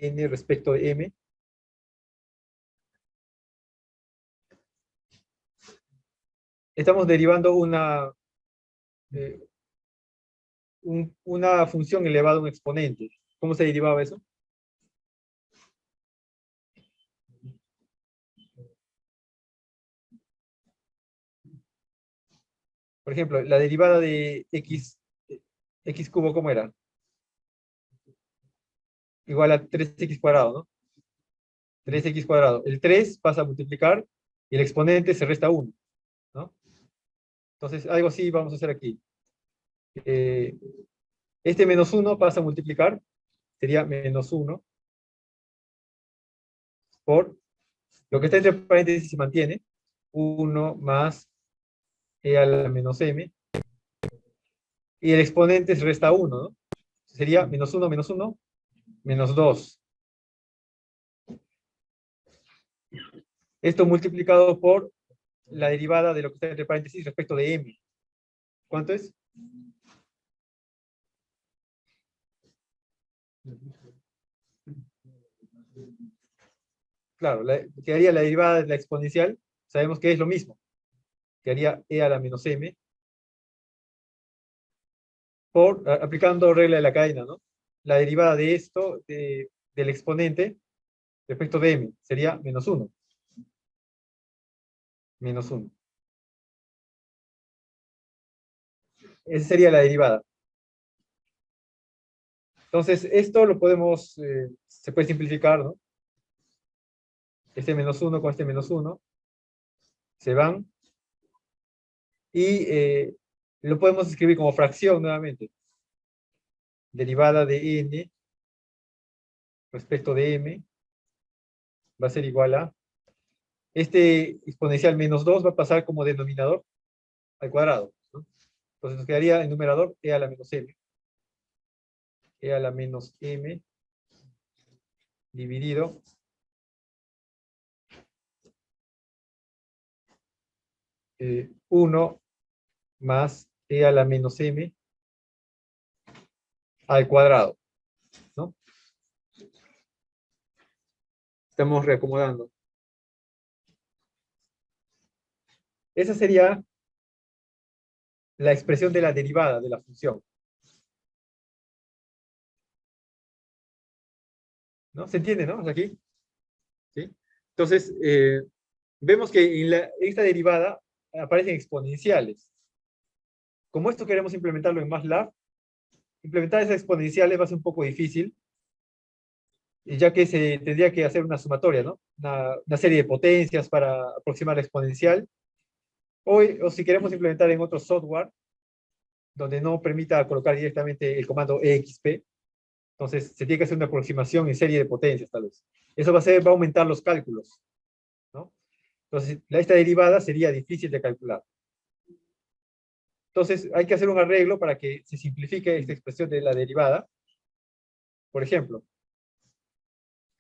S1: n respecto de m. Estamos derivando una función elevada a un exponente. ¿Cómo se derivaba eso? Por ejemplo, la derivada de x cubo, ¿cómo era? Igual a 3x cuadrado, ¿no? 3x cuadrado. El 3 pasa a multiplicar y el exponente se resta 1, ¿no? Entonces, algo así vamos a hacer aquí. Este menos 1 pasa a multiplicar, sería menos 1 por lo que está entre paréntesis se mantiene, 1 más e a la menos m, y el exponente se resta 1, ¿no? Sería menos 1, menos 2. Esto multiplicado por la derivada de lo que está entre paréntesis respecto de m. ¿Cuánto es? Claro, quedaría la derivada de la exponencial, sabemos que es lo mismo. Quedaría e a la menos m por, aplicando regla de la cadena, ¿no? La derivada de esto, del exponente respecto de m, sería menos 1. Menos 1. Esa sería la derivada. Entonces, esto lo podemos, se puede simplificar, ¿no? Este menos 1 con este menos 1 se van. Y lo podemos escribir como fracción nuevamente. Derivada de n respecto de m va a ser igual a, este exponencial menos 2 va a pasar como denominador al cuadrado, ¿no? Entonces nos quedaría el numerador e a la menos m. E a la menos m dividido 1 más e a la menos m al cuadrado, ¿no? Estamos reacomodando. Esa sería la expresión de la derivada de la función, ¿no? ¿Se entiende, no? Hasta aquí. ¿Sí? Entonces, vemos que en esta derivada aparecen exponenciales. Como esto queremos implementarlo en MATLAB, implementar esas exponenciales va a ser un poco difícil, ya que se tendría que hacer una sumatoria, ¿no? Una serie de potencias para aproximar la exponencial. O si queremos implementar en otro software, donde no permita colocar directamente el comando exp, entonces se tiene que hacer una aproximación en serie de potencias, tal vez. Eso va a aumentar los cálculos, ¿no? Entonces, esta derivada sería difícil de calcular. Entonces, hay que hacer un arreglo para que se simplifique esta expresión de la derivada. Por ejemplo,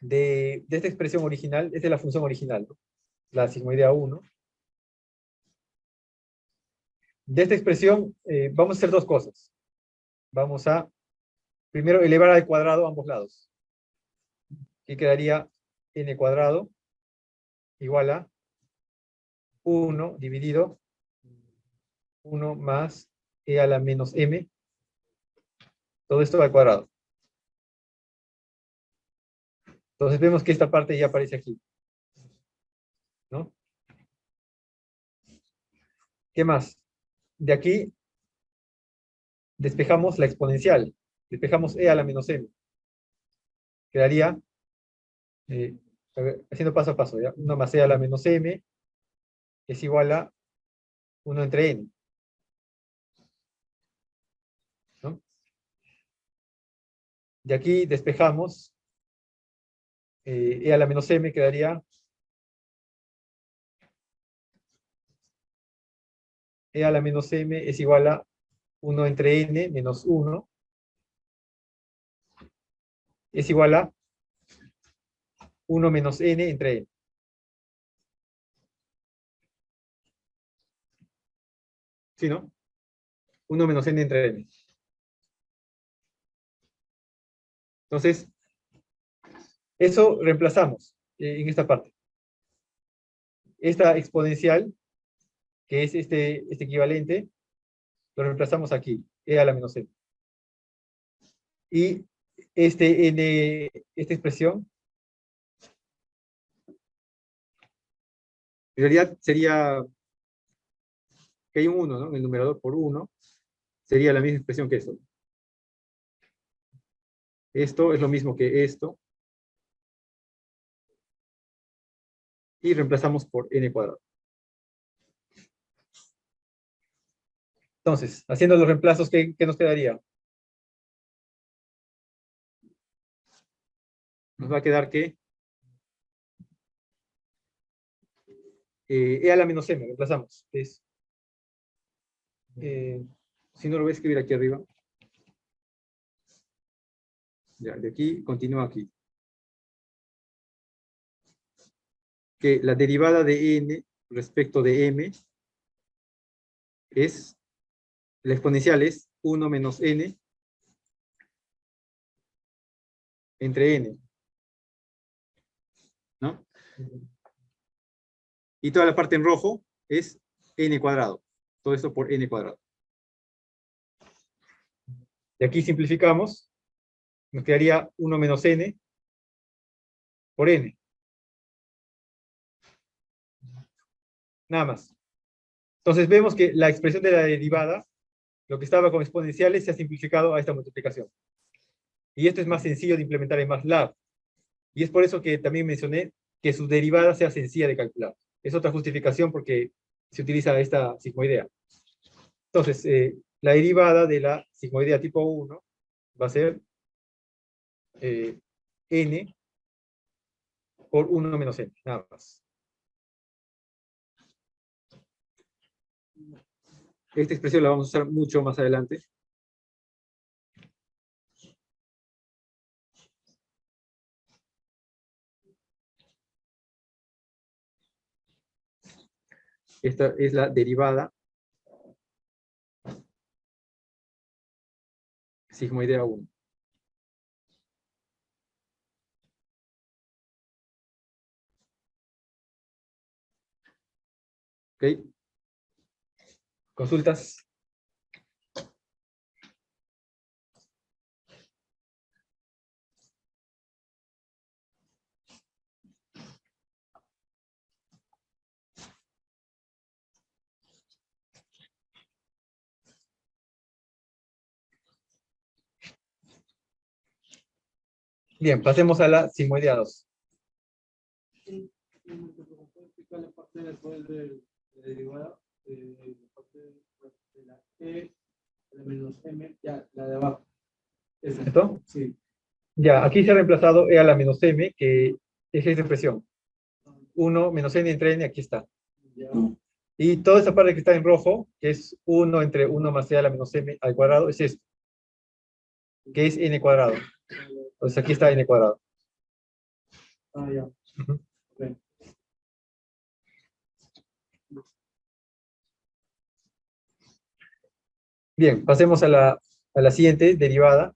S1: de esta expresión original, esta es la función original, ¿no? La sigmoidea 1. De esta expresión, vamos a hacer dos cosas. Vamos a, primero, elevar al cuadrado ambos lados. Aquí quedaría n cuadrado igual a 1 dividido 1 más e a la menos m. Todo esto al cuadrado. Entonces vemos que esta parte ya aparece aquí, ¿no? ¿Qué más? De aquí despejamos la exponencial. Despejamos e a la menos m. Quedaría, haciendo paso a paso, ¿ya? 1 más e a la menos m es igual a 1 entre n. ¿No? De aquí despejamos. E a la menos m quedaría e a la menos m es igual a 1 entre n menos 1 es igual a 1 menos n entre n. ¿Sí, no? 1 menos n entre n. Entonces, eso reemplazamos en esta parte. Esta exponencial, que es este equivalente, lo reemplazamos aquí, e a la menos n. Y esta expresión, en realidad sería que hay un 1, ¿no? En el numerador por 1, sería la misma expresión que esto. Esto es lo mismo que esto. Y reemplazamos por n cuadrado. Entonces, haciendo los reemplazos, ¿qué nos quedaría? Nos va a quedar que e a la menos m, reemplazamos. Es, si no lo voy a escribir aquí arriba. Ya, de aquí, continúa aquí. Que la derivada de n respecto de m es, la exponencial es 1 menos n entre n. ¿No? Y toda la parte en rojo es n cuadrado. Todo esto por n cuadrado. De aquí simplificamos. Nos quedaría 1 menos n por n. Nada más. Entonces vemos que la expresión de la derivada, lo que estaba con exponenciales, se ha simplificado a esta multiplicación. Y esto es más sencillo de implementar en MATLAB. Y es por eso que también mencioné que su derivada sea sencilla de calcular. Es otra justificación porque se utiliza esta sigmoidea. Entonces, la derivada de la sigmoidea tipo 1 va a ser n por 1 menos n, nada más. Esta expresión la vamos a usar mucho más adelante. Esta es la derivada sigmoidea 1. ¿Ok? ¿Consultas? Bien, pasemos a la sigmoidea 2.
S3: Sí, ¿me puedes explicar la parte después de la derivada? La parte de la e, la menos m, ya, la de abajo.
S1: ¿Esto?
S3: Sí.
S1: Ya, aquí se ha reemplazado e a la menos m, que es esta expresión. 1 menos n entre n, aquí está.
S3: Ya.
S1: Y toda esa parte que está en rojo, que es 1 entre 1 más e a la menos m al cuadrado, es esto, que es n cuadrado. Entonces aquí está n cuadrado.
S3: Ah, ya.
S1: Ujú.
S3: Ok.
S1: Bien, pasemos a la siguiente derivada.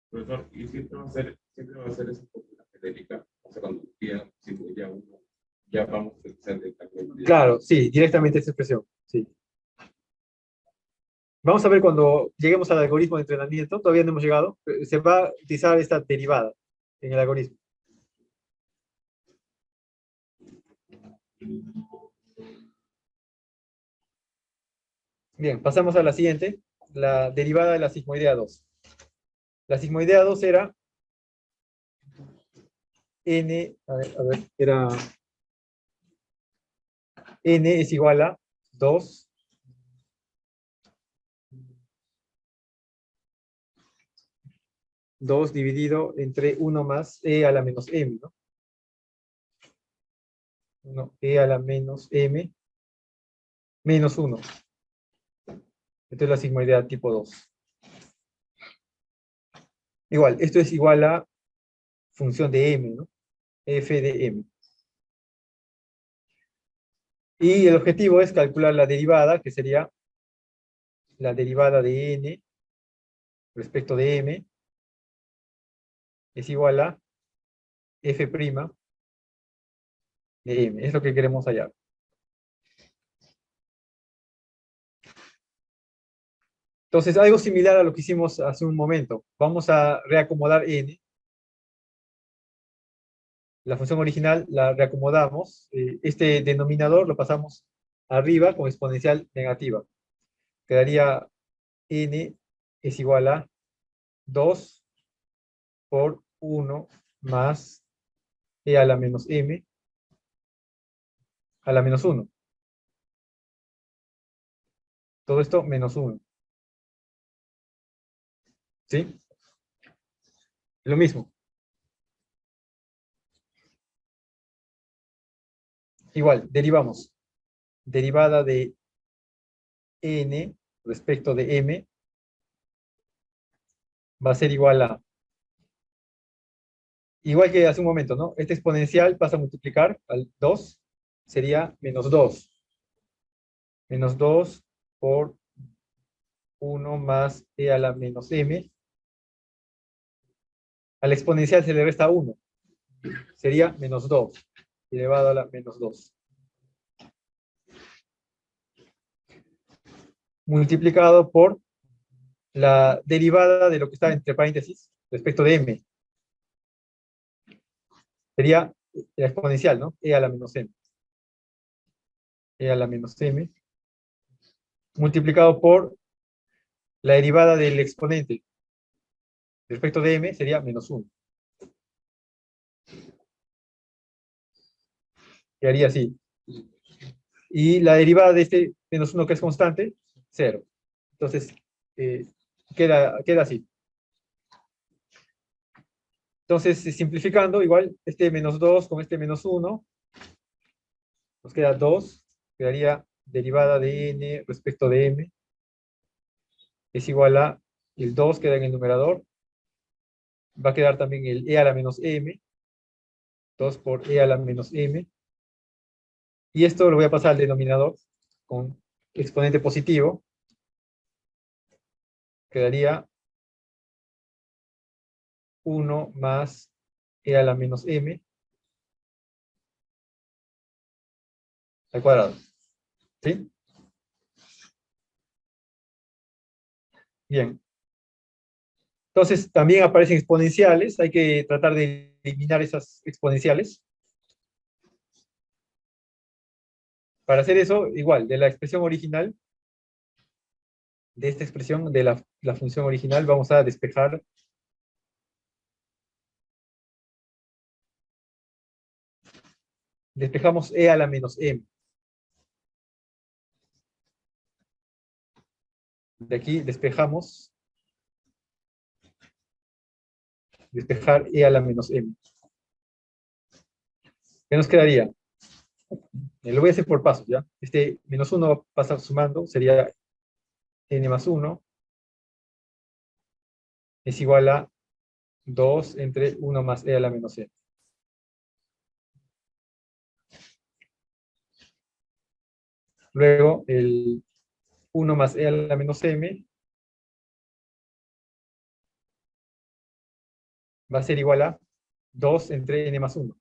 S2: Profesor, y siempre va a ser esa fórmula genérica. O sea, cuando ya uno, ya vamos a utilizar directamente.
S1: Claro, sí, directamente esta expresión. Sí. Vamos a ver cuando lleguemos al algoritmo de entrenamiento, todavía no hemos llegado, se va a utilizar esta derivada en el algoritmo. Bien, pasamos a la siguiente, la derivada de la sigmoidea 2. La sigmoidea 2 era n, a ver, era n es igual a 2 2 dividido entre 1 más e a la menos m, ¿no? 1 e a la menos m menos 1. Esto es la sigmoidea tipo 2. Igual, esto es igual a función de m, ¿no? F de m. Y el objetivo es calcular la derivada, que sería la derivada de n respecto de m es igual a f' de m. Es lo que queremos hallar. Entonces, algo similar a lo que hicimos hace un momento. Vamos a reacomodar n. La función original la reacomodamos. Este denominador lo pasamos arriba con exponencial negativa. Quedaría n es igual a 2 por 1 más e a la menos m a la menos 1. Todo esto menos 1. ¿Sí? Lo mismo. Igual, derivamos. Derivada de n respecto de m va a ser igual a, igual que hace un momento, ¿no? Este exponencial pasa a multiplicar al 2, sería menos 2. Menos 2 por 1 más e a la menos m. Al exponencial se le resta 1. Sería menos 2, elevado a la menos 2. Multiplicado por la derivada de lo que está entre paréntesis respecto de m. Sería la exponencial, ¿no? E a la menos m. E a la menos m. Multiplicado por la derivada del exponente respecto de m sería menos 1. Quedaría así. Y la derivada de este menos 1 que es constante, 0. Entonces, queda así. Entonces, simplificando, igual, este menos 2 con este menos 1, nos queda 2, quedaría derivada de n respecto de m, es igual a, el 2 queda en el numerador, va a quedar también el e a la menos m, 2 por e a la menos m, y esto lo voy a pasar al denominador con exponente positivo, quedaría 1 más e a la menos m al cuadrado. ¿Sí? Bien. Entonces, también aparecen exponenciales. Hay que tratar de eliminar esas exponenciales. Para hacer eso, igual, de la expresión original, de esta expresión, de la función original, vamos a despejar despejamos e a la menos m. De aquí despejamos despejar e a la menos m. ¿Qué nos quedaría? Lo voy a hacer por pasos, ¿ya? Este menos 1 va a pasar sumando, sería n más 1 es igual a 2 entre 1 más e a la menos m. Luego, el 1 más e a la menos m va a ser igual a 2 entre n más 1.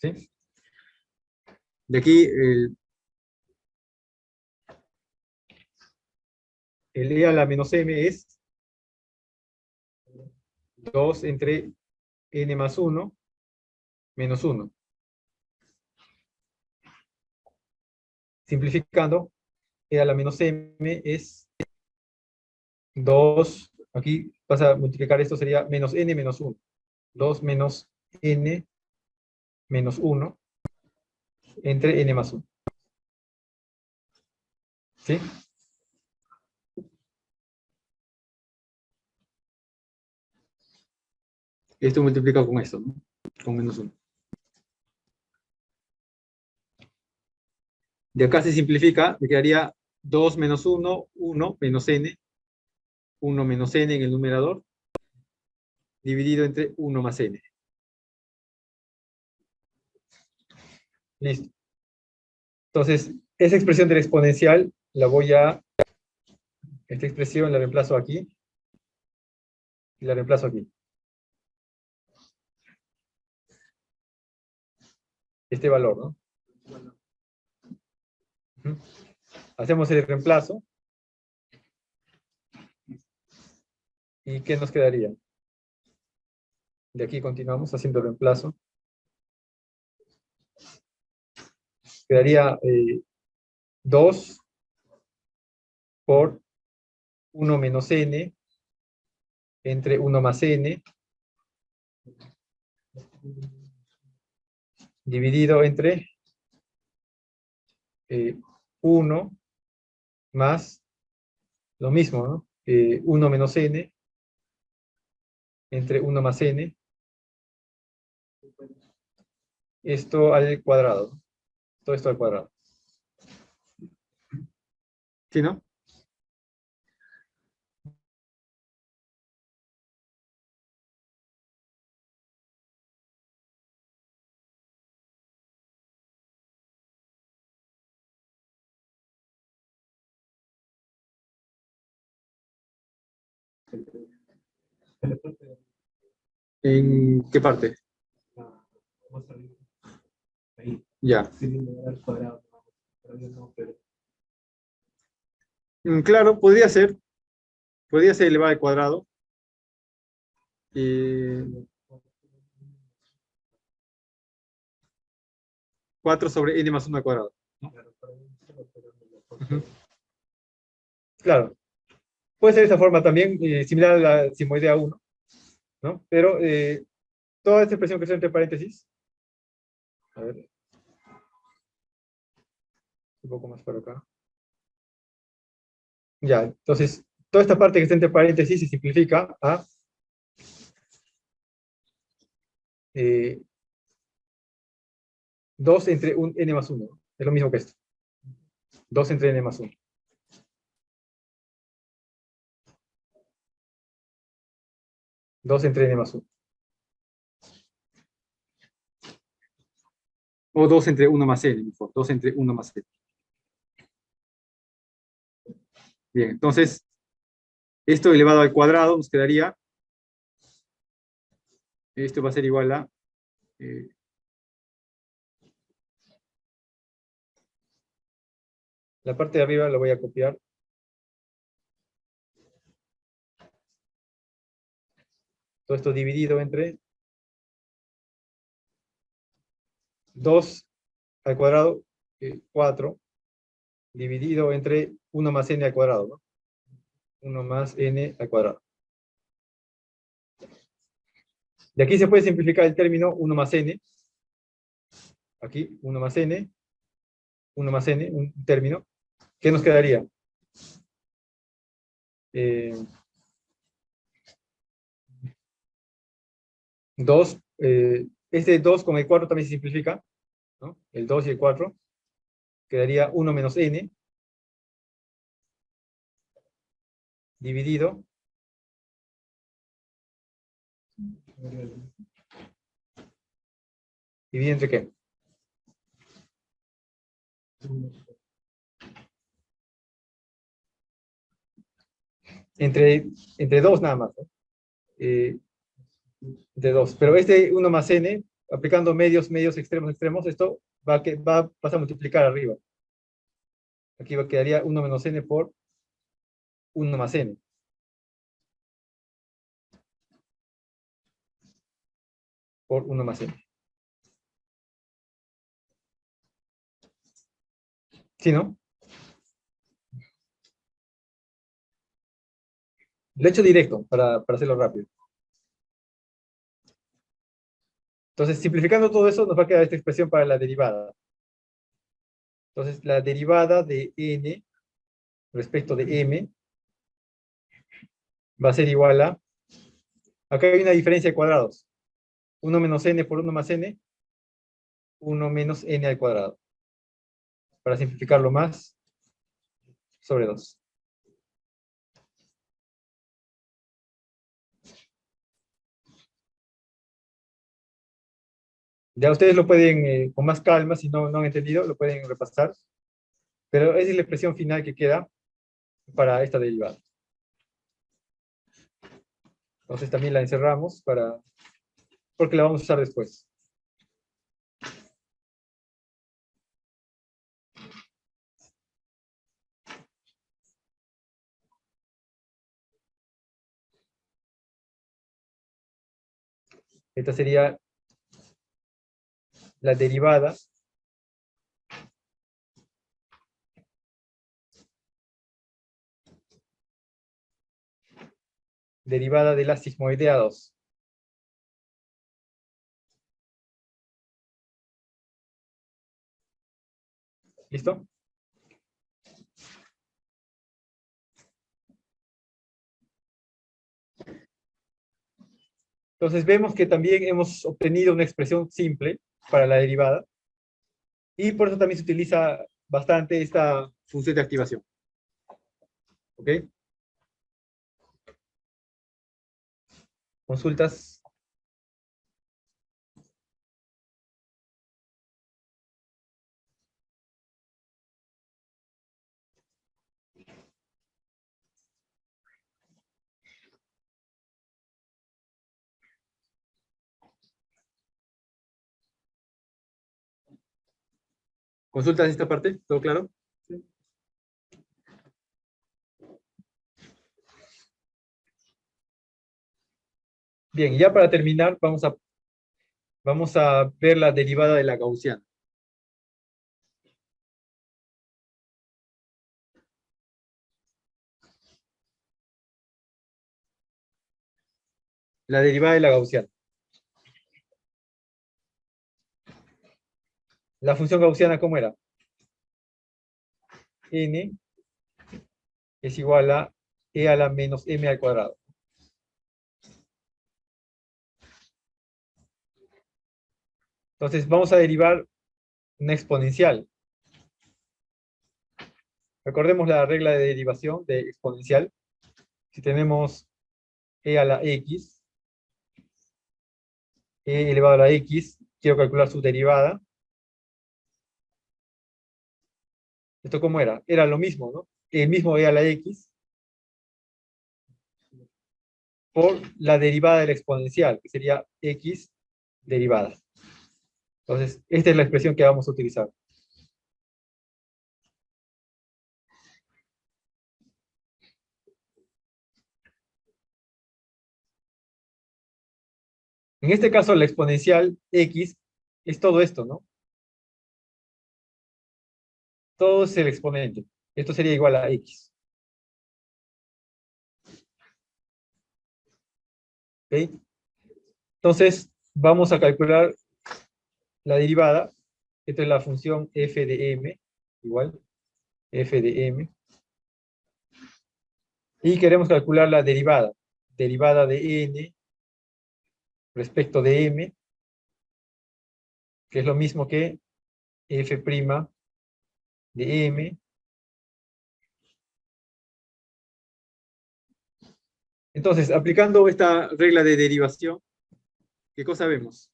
S1: ¿Sí? De aquí, el e a la menos m es 2 entre n más 1 menos 1. Simplificando, e a la menos m es 2, aquí vas a multiplicar esto, sería menos n menos 1. 2 menos n
S4: menos 1 entre n más 1. ¿Sí?
S1: Esto multiplicado con esto, ¿no? Con menos 1. De acá se simplifica, me quedaría 2 menos 1, 1 menos n, 1 menos n en el numerador, dividido entre 1 más n.
S4: Listo. Entonces, esa expresión de la exponencial la voy a... Esta expresión la reemplazo aquí. Y la reemplazo aquí. Este valor, ¿no? Ujú. Hacemos el reemplazo. ¿Y qué nos quedaría? De aquí continuamos haciendo el reemplazo. Quedaría 2 por 1 menos n entre 1 más n dividido entre 1 más lo mismo, ¿no? 1 menos n entre 1 más n, esto al cuadrado, ¿no? Todo esto al cuadrado.
S1: ¿Sí, no? ¿En qué parte?
S3: Ahí,
S1: Ya.
S3: sin al cuadrado. Pero yo no, pero
S1: Claro, podría ser elevado al cuadrado. Y 4 sobre n más 1 al cuadrado. Ujú.
S4: Claro, puede ser de esta forma también, similar a la simoidea 1, ¿no? Pero toda esta expresión que está entre paréntesis, a ver, un poco más para acá. Ya, entonces, toda esta parte que está entre paréntesis se simplifica a 2 entre n más 1. Es lo mismo que esto. 2 entre n más 1. Dos entre n más 1.
S1: O 2 entre 1 más n, mejor. 2 entre 1 más n. Bien, entonces, esto elevado al cuadrado nos quedaría, esto va a ser igual a,
S4: La parte de arriba la voy a copiar. Todo esto dividido entre 2 al cuadrado, 4, dividido entre 1 más n al cuadrado, ¿no? 1 más n al cuadrado. De aquí se puede simplificar el término 1 más n. Aquí, 1 más n, 1 más n, un término. ¿Qué nos quedaría? 2, este 2 con el 4 también se simplifica, ¿no? El 2 y el 4. Quedaría 1 menos n, dividido. ¿Dividido entre qué? Entre 2 nada más, ¿no? Entre 2. Pero este 1 más n, aplicando medios, extremos, esto va a pasar a multiplicar arriba. Aquí quedaría 1 menos n por 1 más n. Por 1 más n. ¿Sí, no? Lo he hecho directo para hacerlo rápido. Entonces, simplificando todo eso, nos va a quedar esta expresión para la derivada. Entonces, la derivada de n respecto de m va a ser igual a, acá hay una diferencia de cuadrados. 1 menos n por 1 más n, 1 menos n al cuadrado. Para simplificarlo más, sobre 2. Ya ustedes lo pueden, con más calma, si no han entendido, lo pueden repasar. Pero esa es la expresión final que queda para esta derivada. Entonces también la encerramos porque la vamos a usar después. Esta sería la derivada de la sigmoidea 2. ¿Listo? Entonces vemos que también hemos obtenido una expresión simple para la derivada, y por eso también se utiliza bastante esta función de activación. ¿Ok? ¿Consultas? ¿Consultas esta parte? ¿Todo claro? Bien, y ya para terminar, vamos a ver la derivada de la gaussiana. La derivada de la gaussiana. La función gaussiana, ¿cómo era? N es igual a e a la menos m al cuadrado. Entonces vamos a derivar una exponencial. Recordemos la regla de derivación de exponencial. Si tenemos e a la x, e elevado a la x, quiero calcular su derivada. ¿Esto cómo era? Era lo mismo, ¿no? El mismo e a la x por la derivada de la exponencial, que sería x derivada. Entonces, esta es la expresión que vamos a utilizar. En este caso, la exponencial x es todo esto, ¿no? Todo es el exponente. Esto sería igual a x. ¿Ok? Entonces, vamos a calcular la derivada. Esta es la función f de m, igual, f de m. Y queremos calcular la derivada. Derivada de n respecto de m, que es lo mismo que f' de m. Entonces, aplicando esta regla de derivación, ¿qué cosa vemos?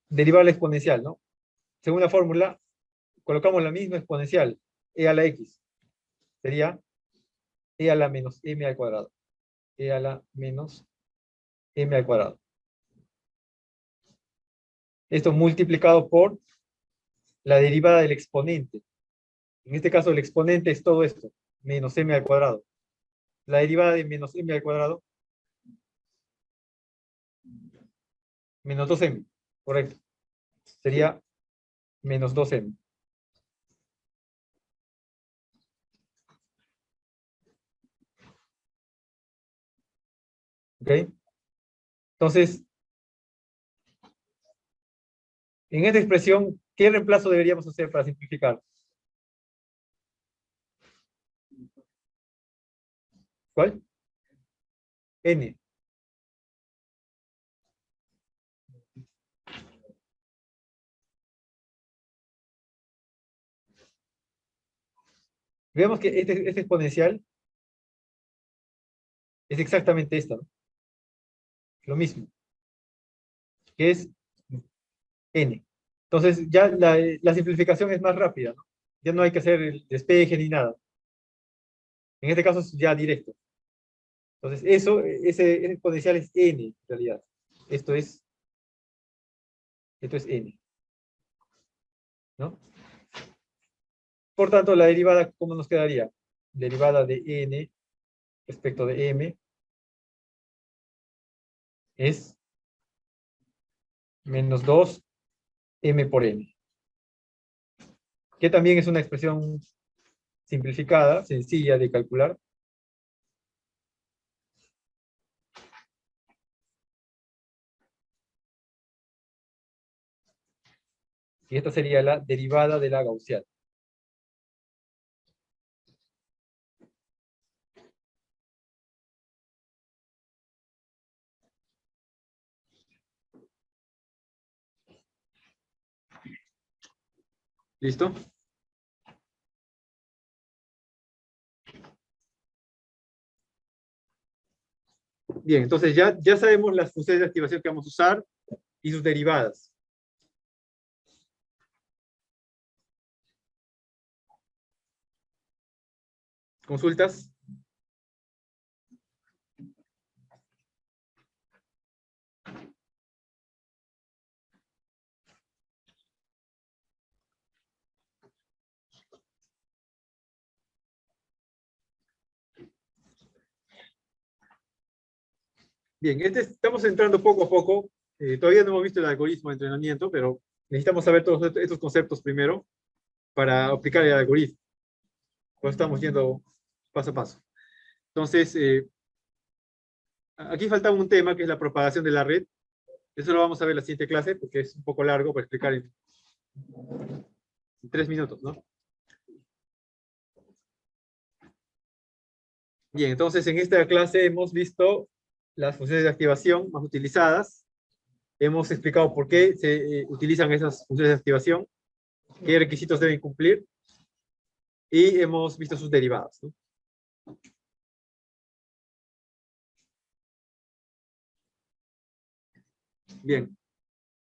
S4: Derivar la exponencial, ¿no? Según la fórmula, colocamos la misma exponencial, e a la x. Sería e a la menos m al cuadrado. E a la menos m al cuadrado. Esto multiplicado por la derivada del exponente. En este caso, el exponente es todo esto, menos m al cuadrado. La derivada de menos m al cuadrado, menos 2m, correcto. Sería menos 2m. ¿Ok? Entonces, En esta expresión, ¿qué reemplazo deberíamos hacer para simplificar? ¿Cuál? N. Veamos que este exponencial es exactamente esta, ¿no? Lo mismo, que es N. Entonces, ya la simplificación es más rápida, ¿no? Ya no hay que hacer el despeje ni nada. En este caso es ya directo. Entonces, ese exponencial es N, en realidad. Esto es N, ¿no? Por tanto, la derivada, ¿cómo nos quedaría? Derivada de N respecto de M es menos 2M por N. Que también es una expresión simplificada, sencilla de calcular. Y esta sería la derivada de la gaussiana.
S1: ¿Listo? Bien, entonces ya sabemos las funciones de activación que vamos a usar y sus derivadas. ¿Consultas? Bien, estamos entrando poco a poco. Todavía no hemos visto el algoritmo de entrenamiento, pero necesitamos saber todos estos conceptos primero para aplicar el algoritmo. Pues estamos yendo paso a paso. Entonces, aquí falta un tema que es la propagación de la red. Eso lo vamos a ver en la siguiente clase porque es un poco largo para explicar en 3 minutos, ¿no? Bien, entonces en esta clase hemos visto las funciones de activación más utilizadas. Hemos explicado por qué se utilizan esas funciones de activación, qué requisitos deben cumplir, y hemos visto sus derivadas, ¿no? Bien,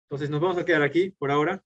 S1: entonces nos vamos a quedar aquí por ahora.